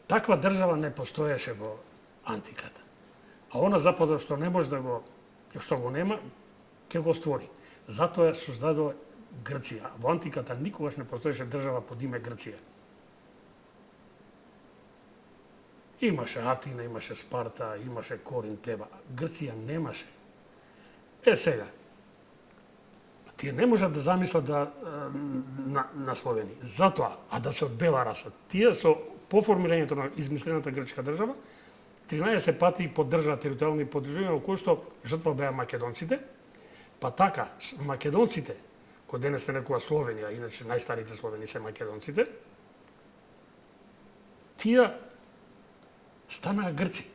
таква држава не постоеше во антиката. А она западот што не може да го, што го нема, ќе го створи. Затоа ја создадува Грција. Во антиката никогаш не постоеше држава под име Грција. Имаше Атина, имаше Спарта, имаше Корин, Теба. Грција немаше. Сега, тие не можат да замислат на Словени. Затоа, а да се од бела раса, тие со по формирањето на измислената грчка држава, 13 пати поддржаа територијални подржувања во кои што жртва беа македонците, па така, македонците, кои денес се некоја Словенија, иначе најстарите словени се македонците, тие станаа грци.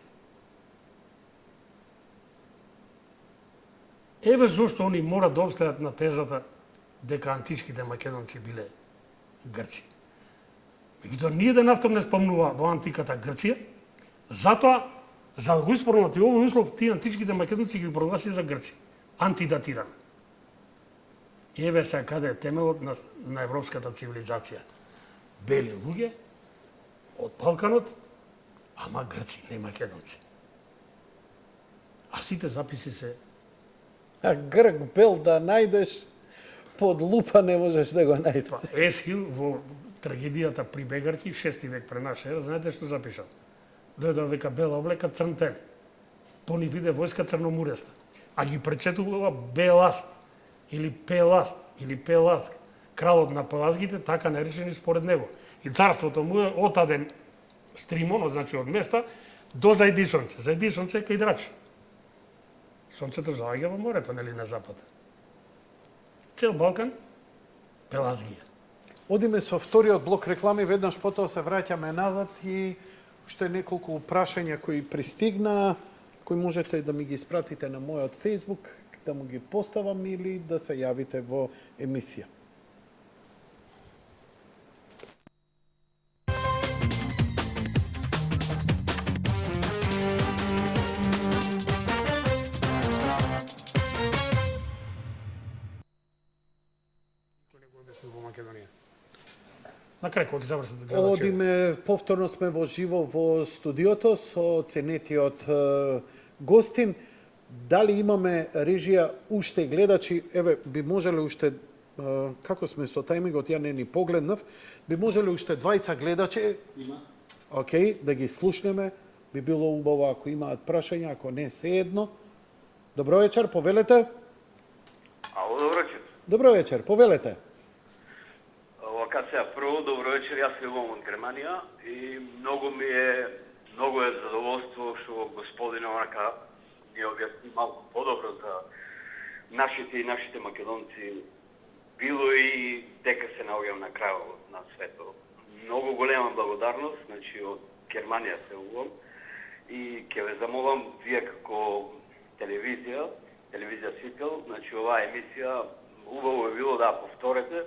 Еве зошто они мора да обстојат на тезата дека античките македонци биле грци. Меѓутоа, ниеден автор не спомнува во антиката Грција, затоа, за да го исполнат и овој услов, тие античките македонци ги прогласи за грци. Антидатиран. Еве се каде е темелот на европската цивилизација. Бели луѓе од Балканот, ама грци, не македонци. А сите записи се... А грк бел да најдеш, под лупа не можеш да го најдеш. Есхил во трагедијата при Бегарки, 6 век пред наша ера, знаете што запишал? Дојдоа века бела облека црнтен. Пони виде војска црномуреста. А ги пречетувала Беласт, или Пеласт, или Пеласк. Кралот на Пелазгите, така наречени според него. И царството му е отаден стримон, значи од места, до Зајди сонце. Зајди сонце е кај Драч. Сонцето заоѓа во морето, нели, на запад. Цел Балкан, Пелазгија. Одиме со вториот блок реклами, веднаш потоа се враќаме назад и уште неколку прашања кои пристигнаа, кои можете да ми ги испратите на мојот Facebook, да му ги поставам или да се јавите во емисија. Во Македонија. На крај, кога ги завршат гледачи. Одиме, повторно сме во живо во студиото со ценетиот гостин. Дали имаме режија уште гледачи? Еве, би можеле уште, како сме со тајмингот, ја не ни погледнав, би можеле уште двајца гледачи, окей, да ги слушнеме. Би било убаво ако имаат прашања, ако не, се едно. Добро вечер, повелете. Ало, добро вечер. Добро вечер, повелете. Вака сега, прво, добро вечер, јас се јавувам од Германија и многу е задоволство што господина онака ни објасни малку подобро за нашите македонци, било и дека се наоѓам на крајот на светот. многу голема благодарност, значи од Германија се увам и ќе ве замолам вие како телевизија Сител, значи оваа емисија убаво е било да повторете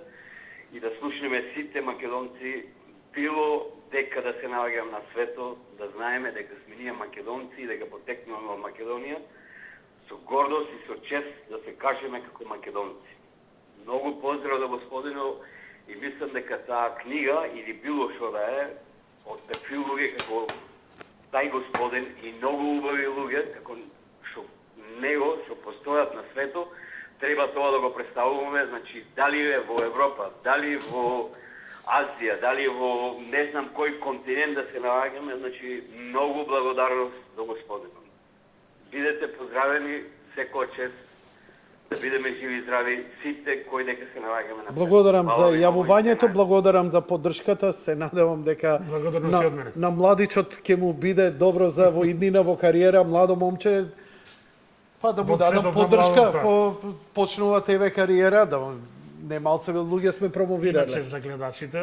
и да слушнеме сите македонци, било дека да се наоѓам на светот, да знаеме дека сме ние македонци и дека потекнуваме од Македонија, со гордост и со чест да се кажеме како македонци. Многу поздрав до господинот и мислам дека таа книга или било што да е од такви луѓе како тај господин и многу убави луѓе како што него што постојат на светот, треба тоа да го представуваме, значи дали е во Европа, дали во Азија, дали во не знам кој континент да се наоѓаме, значи многу благодарност до господинот. Бидете поздравени, секоја чест, да бидеме живи и здрави сите кои дека се наоѓаме на. Благодарам за јавувањето, благодарам за поддршката, се надевам дека на младичот ќе му биде добро за во иднина во кариера, младо момче, па да му дадам поддршка, почнува тебе кариера, да не малце луѓе сме промовирале. Иначе за гледачите,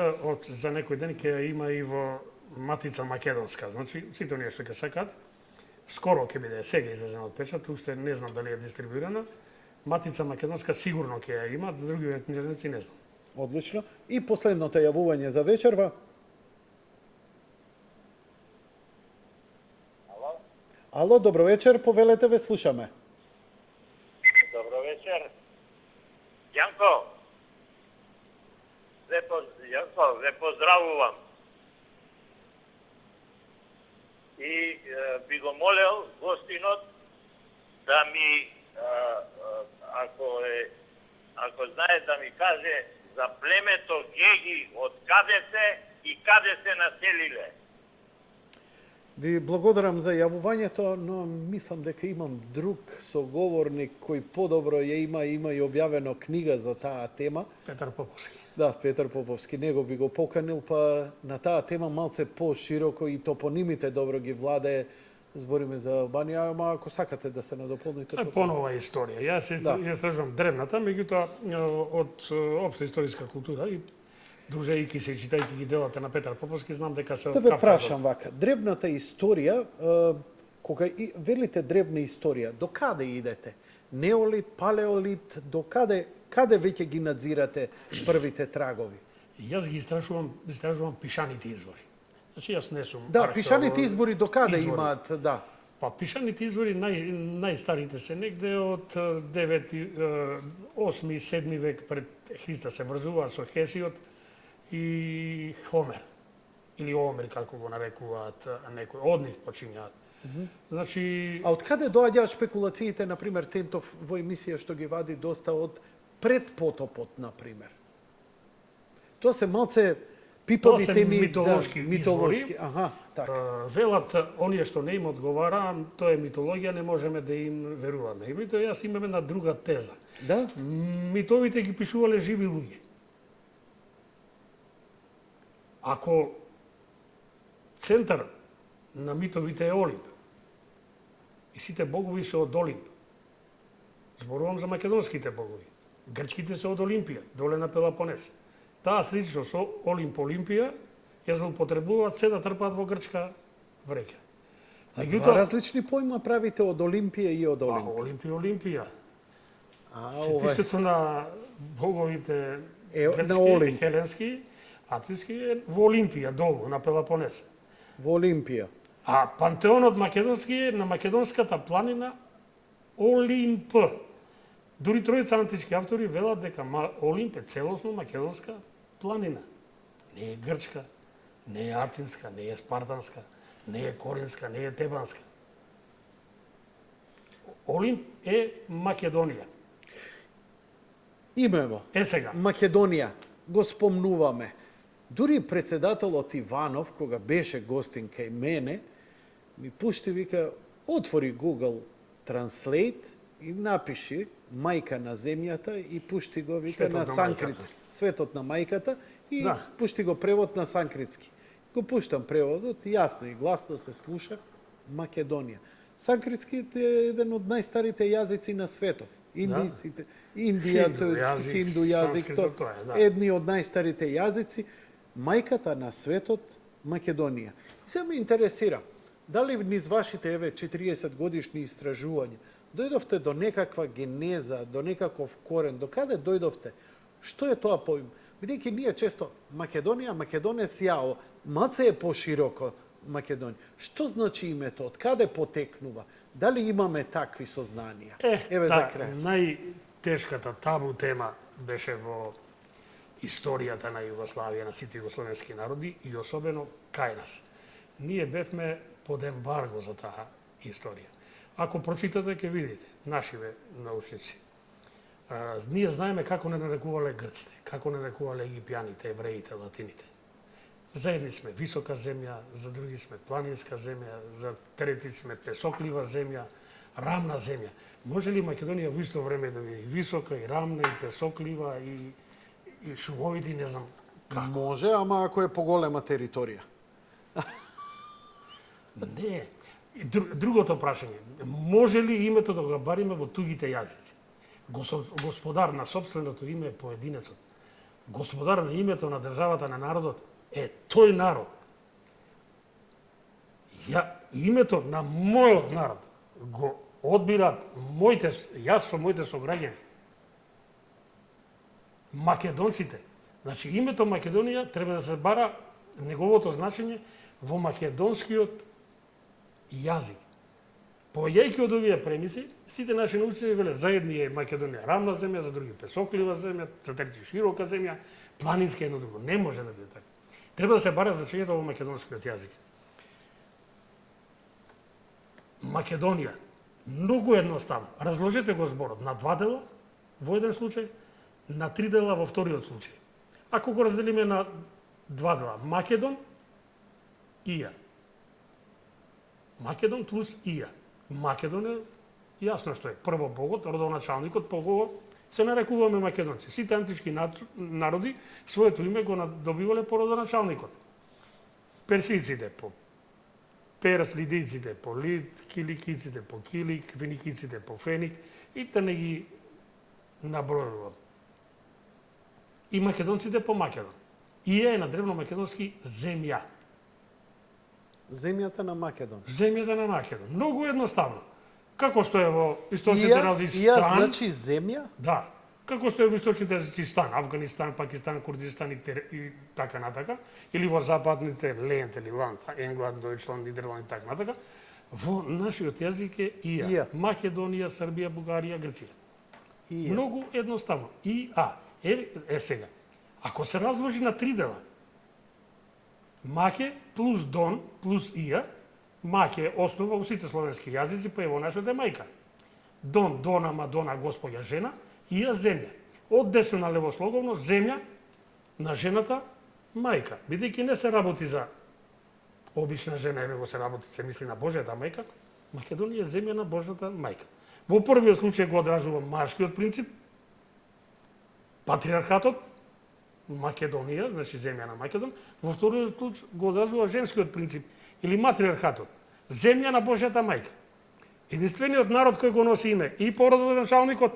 за некој ден ќе има и во Матица Македонска, значи сите оние што ќе сакат, скоро ќе биде, сега излезена од печат, уште не знам дали е дистрибуирана. Матица Македонска сигурно ќе ја имат, за други книжевници не знам. Одлично. И последното јавување за вечерва. Ало, добро вечер, повелете, ве слушаме. Добро вечер. Јанко, ве поздравувам. И би го молел гостинот да ми, ако знае да ми каже за племето Геги, од каде се и каде се населиле. Ви благодарам за јавувањето, но мислам дека имам друг соговорник кој подобро има и објавено книга за таа тема. Петар Поповски. Да, Петар Поповски. Него би го поканил, па на таа тема малце по-широко и топонимите добро ги владее. Збориме за Албанија, ама ако сакате да се надополните... Тоа е понова историја. Јас ја стражувам древната, меѓутоа од општа историска култура и дружејќи се и читајќи ги делата на Петар Поповски, знам дека се од Кавказот. Да ве прашам вака, древната историја, кога велите древна историја, до каде идете? Неолит, палеолит, до каде веќе ги надзирате првите трагови? Јас ги истражувам пишаните извори. Значи јас не сум... Да, пишаните избори до каде имаат, да. Па пишаните извори најстарите се негде од 9, 8, 7 век пред Христа се врзуваат со Хесиот и Хомер. Или Омер, како го нарекуваат некои. Од нив почињаат. Значи... А од каде доаѓаат шпекулациите, например, Тентов во емисија што ги вади доста од пред потопот, например? Тоа се малце пипови теми, митолошки. Аха, така. Велат, оние што не им одговара, тоа е митологија, не можеме да им веруваме. И меѓутоа јас имам една друга теза. Да? Митовите ги пишувале живи луѓе. Ако центар на митовите е Олимп, и сите богови се од Олимп, зборувам за македонските богови, грчките се од Олимпија, доле на Пелопонес. Таа слично со Олимпија, ја злоупотребуваат се да трпаат во грчка вреќа. Два различни појма правите од Олимпија и од Олимп. Олимпија. Сетиштето на боговите грчки, хеленски, атриски е во Олимпија, долу, на Пелопонес. Во Олимпија. А пантеонот македонски е на македонската планина Олимп. Дури тројца антички автори велат дека Олимп е целосно македонска планина. Не е грчка, не е атинска, не е спартанска, не е коринска, не е тебанска. Олимп е Македонија. Имево. Сега. Македонија. Го спомнуваме. Дури председателот Иванов, кога беше гостин кај мене, ми пушти, вика, отвори Google Translate и напиши мајка на земјата и пушти го, вика, на санкритски. Светот на мајката и пушти го превод на санкритски. Го пуштам преводот, јасно и гласно се слуша Македонија. Санкритски е еден од најстарите јазици на светот. Индијците, Индија, хинду јазик, едни од најстарите јазици. мајката на светот Македонија. И се ме интересира, дали низ вашите 40 годишни истражувања дојдовте до некаква генеза, до некаков корен, до каде дојдовте? Што е тоа поим? Бидејќи ние често Македонија, македонец јао, маце е пошироко Македонија. Што значи името? Од каде потекнува? Дали имаме такви сознанија? Еве за крај. Најтешката табу тема беше во историјата на Југославија, на сите југословенски народи и особено кај нас. Ние бевме под ембарго за таа историја. Ако прочитате, ќе видите, нашиве научници. Ние знаеме како не нарекувале грците, како не нарекувале египјаните, евреите, латините. За едни сме висока земја, за други сме планинска земја, за трети сме песоклива земја, рамна земја. Може ли Македонија во исто време да биде и висока, и рамна, и песоклива, и шумовити, не знам како? Може, ама ако е поголема територија. Не. Другото прашање. Може ли името да го бариме во тугите јазици? Господар на собственото име е поединецот. Господар на името на државата, на народот е тој народ. Името на мојот народ го одбират јас со моите сограѓани. Македонците. Значи, името Македонија треба да се бара неговото значење во македонскиот јазик. Појајќи од овие премиси, сите наши научници велат за едни е Македонија рамна земја, за други песоклива земја, за трети широка земја, планинска едно друго. Не може да биде така. Треба да се бара значењето во македонскиот јазик. Македонија. Многу едноставно. Разложете го зборот на 2 дела во еден случај, на 3 дела во вториот случај. Ако го разделиме на 2 дела, Македон и Ија. Македон плюс Ија. Македон е јасно што е. Прво богот, родоначалникот, по кого се нарекуваме македонци. Сите антички народи своето име го добивале по родоначалникот. Персиците по Перс, лидиците по Лид, киликиците по Килик, феникиците по Феник и да не ги набројувам. И македонците по Македон. Ија е на древномакедонски земја. Земјата на Македон. Земјата на Македон. Многу едноставно. Како што е во источните народи Ија стан. значи земја? Да. Како што е во источните езици стан, Афганистан, Пакистан, Курдистан и така натака, или во западните Лент или Ланд, Енгланд, Дојчланд, Нидерланд и така натака, во нашиот јазик е Ија. Македонија, Србија, Бугарија, Грција. Многу едноставно. Е сега. Ако се разложи на 3 дела, Маке плюс Дон плюс Ија, Маке е основа во сите словенски јазици, па е во нашата мајка. Дон, Дона, Мадона, Господја, жена, Ија, земја. Од десно на лево слоговно, земја на жената, мајка. Бидејќи не се работи за обична жена, еве го се работи, се мисли на Божјата мајка, Македонија е земја на Божјата мајка. Во првиот случај го одржува маршкиот принцип, патриархатот, Македонија, значи земја на Македон, во вториот случај го одржува женскиот принцип, или матриархатот, земја на Божјата мајка. Единствениот народ кој го носи име и по родоначалникот,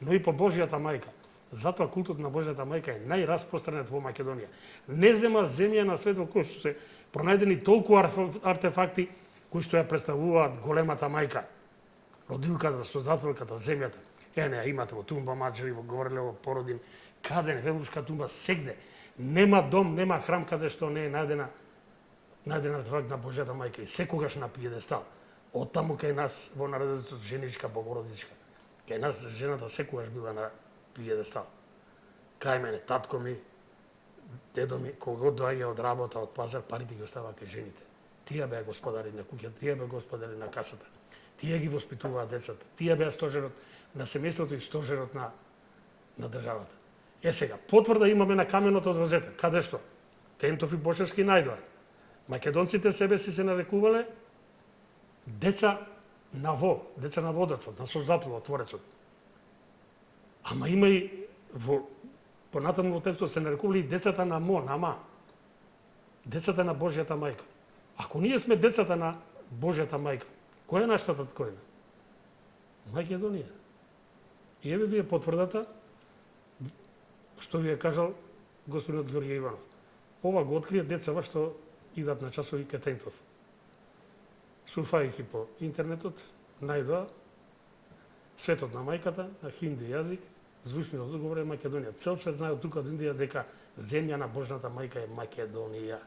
но и по Божјата мајка. Затоа култот на Божјата мајка е најраспространет во Македонија. Не зема земја на светот кој што се пронајдени толку артефакти кои што ја представуваат големата мајка, родилката, создателката, земјата. Не, имате во Тумба Маџари, во Говорлево, Породин, каде не, Велушка Тумба, сегде. Нема дом, нема храм каде што не е најден артефакт на Божјата мајка и секогаш на пиедестал. Оттаму кај нас во народот женичка, богородичка. Кај нас жената секогаш била на пиедестал. Кај мене, татко ми, дедо ми, кога доаѓа од работа, од пазар, парите ги остава кај жените. Тие беа господари на куќата, тие беа господари на касата. Тие ги воспитуваат децата. Тие беа стожерот на семејството и стожерот на државата. Сега, потврда имаме на каменот од Розета, каде што? Тентов и Бошевски најдоа. Македонците себе си се нарекувале деца на водачот, на создателот, творецот. Ама има и понатаму во текстот се нарекували и децата на ма. Децата на Божјата мајка. Ако ние сме децата на Божјата мајка, која е нашата татковина? Македонија. И еве вие потврдата што ви е кажал господинот Георгиј Иванов. ова го открија децава што идат на часови кај Тентов. Сурфајќи по интернетот, најдоа светот на мајката, на хинди јазик, звучниот одговор е Македонија. Цел свет знае од тука од Индија дека земја на Божјата мајка е Македонија.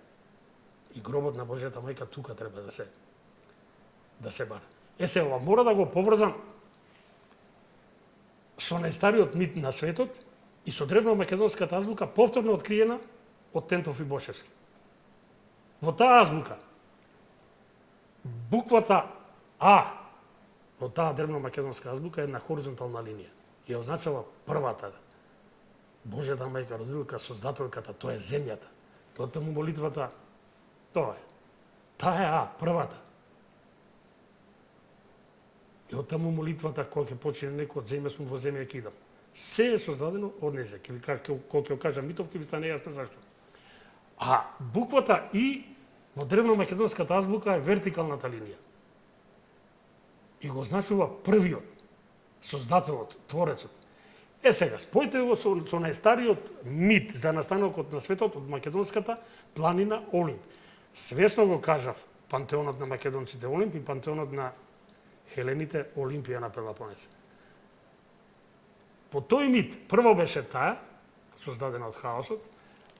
И гробот на Божјата мајка тука треба да се бара. Се, ова мора да го поврзам со најстариот мит на светот и со древно-македонската азбука повторно откриена од Тентов и Бошевски. Во таа азбука буквата А во таа древно-македонска азбука е на хоризонтална линија и означава првата. Божјата мајка, родилка, создателката, тоа е земјата. Тоа таму молитвата, тоа е. Таа е А, првата. И од таму молитвата, кога ќе почне некој од земја сум во земја ќе идам. Се е создадено од нејзе. Кога ќе кажа митов, ќе ви стане јасно зашто. А буквата И во древно-македонската азбука е вертикалната линија. И го означува првиот, создателот, творецот. Сега, спојте го со најстариот мит за настанокот на светот од македонската планина Олимп. Свесно го кажав, пантеонот на македонците Олимп и пантеонот на хелените Олимпија на Пелопонес. По тој мит, прво беше таа, создадена од хаосот,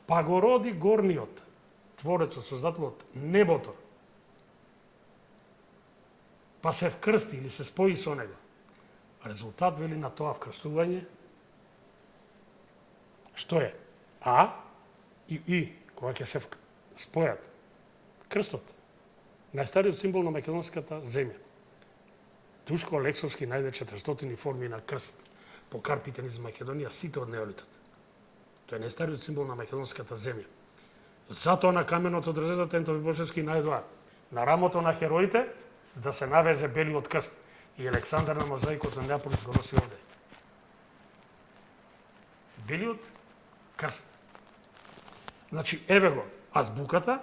па го роди горниот, творецот, создателот, небото. Па се вкрсти или се спои со него. Резултат, вели, на тоа вкрстување, што е? А и И, кога ќе се спојат. Крстот. Најстариот символ на македонската земја. Душко Алексовски најде 400 форми на крст по карпите низ Македонија, сите од неолитот. Тоа е најстариот символ на македонската земја. Затоа на каменот од Розетот Тентов и Бошевски најдоа на рамото на хероите да се навезе белиот крст. И Александар на мозаикот на Неаполис го носи овде. Белиот крст. Значи, еве го азбуката,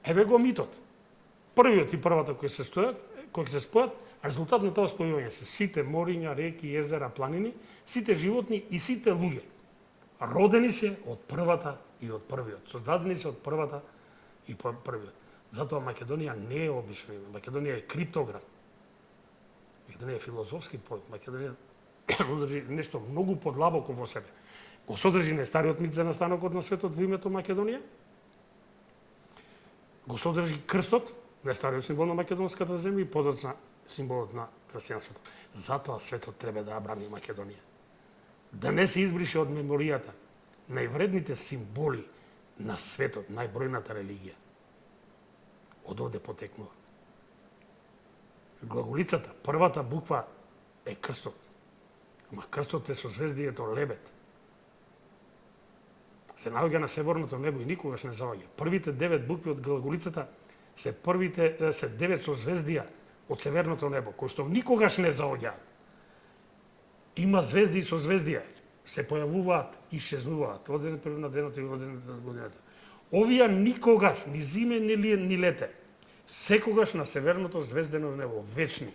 еве го митот. Првиот и првата кои се спојат, резултат на тоа спојување се сите мориња, реки, езера, планини, сите животни и сите луѓе. Родени се од првата и од првиот. Создадени се од првата и првиот. Затоа Македонија не е обично име. Македонија е криптограм. Македонија е филозофски појм. Македонија содржи нешто многу подлабоко во себе. Го содржи најстариот мит за настанокот на светот во името Македонија. Го содржи крстот, најстариот символ на македонската земја и подоцна символот на христијанството. Затоа светот треба да ја брани Македонија. Да не се избрише од меморијата највредните символи на светот, најбројната религија. Од овде потекнува. Глаголицата, првата буква е крстот. Ама крстот е со звездието лебед. Се наоѓа на северното небо и никогаш не заоѓа. Првите 9 букви од глаголицата се 9 созвездија од северното небо, кои што никогаш не заоѓаат. Има звезди и созвездија, се појавуваат и исчезнуваат од ден на денот и од ден на годината. Овие никогаш, ни зиме, ни лете, секогаш на северното звездено небо, вечни.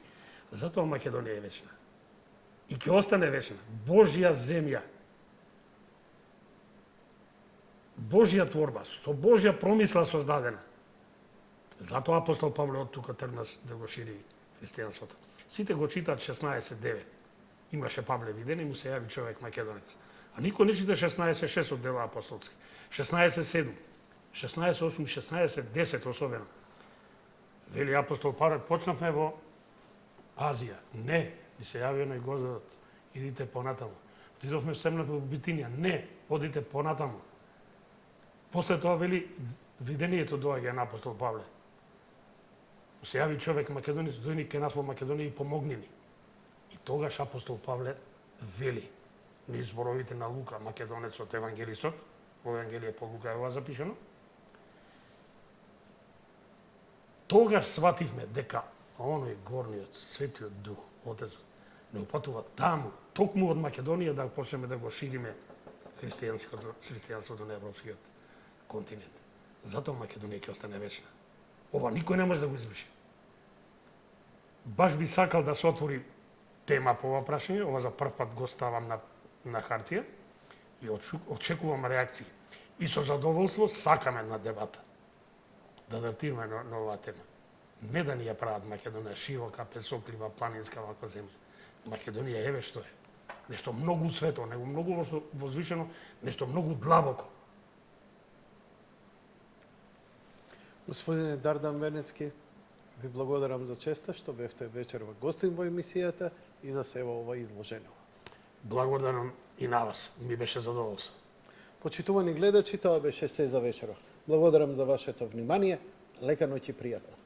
Затоа Македонија е вечна. И ќе остане вечна. Божја земја. Божја творба, со Божја промисла создадена. Затоа апостол Павле од тука тргна да го шири христијанството. Сите го читаат 16:9. Имаше Павле видење, му се јави човек македонец. А никој не чита 16:6 од дела апостолски. 16:7, 16:8, 16:10 особено. Вели апостол Павле, почнавме во Азија. Не, ни се јавио на Господ, идите понатаму. Отидовме семнавме во Битинија. Не, одите понатаму. После тоа вели видението доаѓа на апостол Павле. Му се јави човек македонец, дојни кај нас во Македонија и помогни ни. И тогаш апостол Павле вели низ зборовите на Лука, македонецот евангелистот, во Евангелие по Лука е ова запишано. Тогаш свативме дека оној горниот, светиот дух, Отецот, не упатува таму, токму од Македонија да почнеме да го шириме христијанството на европскиот континент. Затоа Македонија ќе остане вечна. Ова никој не може да го избрише. Баш би сакал да се отвори тема по ова прашање, ова за прв пат го ставам на хартија и очекувам реакции. И со задоволство сакаме една дебата. Да адаптираме на оваа тема. Не да ни ја прават Македонија широка, песоплива, планинска вака земја. Македонија еве што е. Нешто многу свето, него многу возвишено, нешто многу длабоко. Господине Дардан Венецки, ви благодарам за честа што бевте вечерва гостин во емисијата и за се ова изложено. Благодарам и на вас. Ми беше задоволство. Почитувани гледачи, тоа беше се за вечера. Благодарам за вашето внимание. Лека ноќ и пријатно.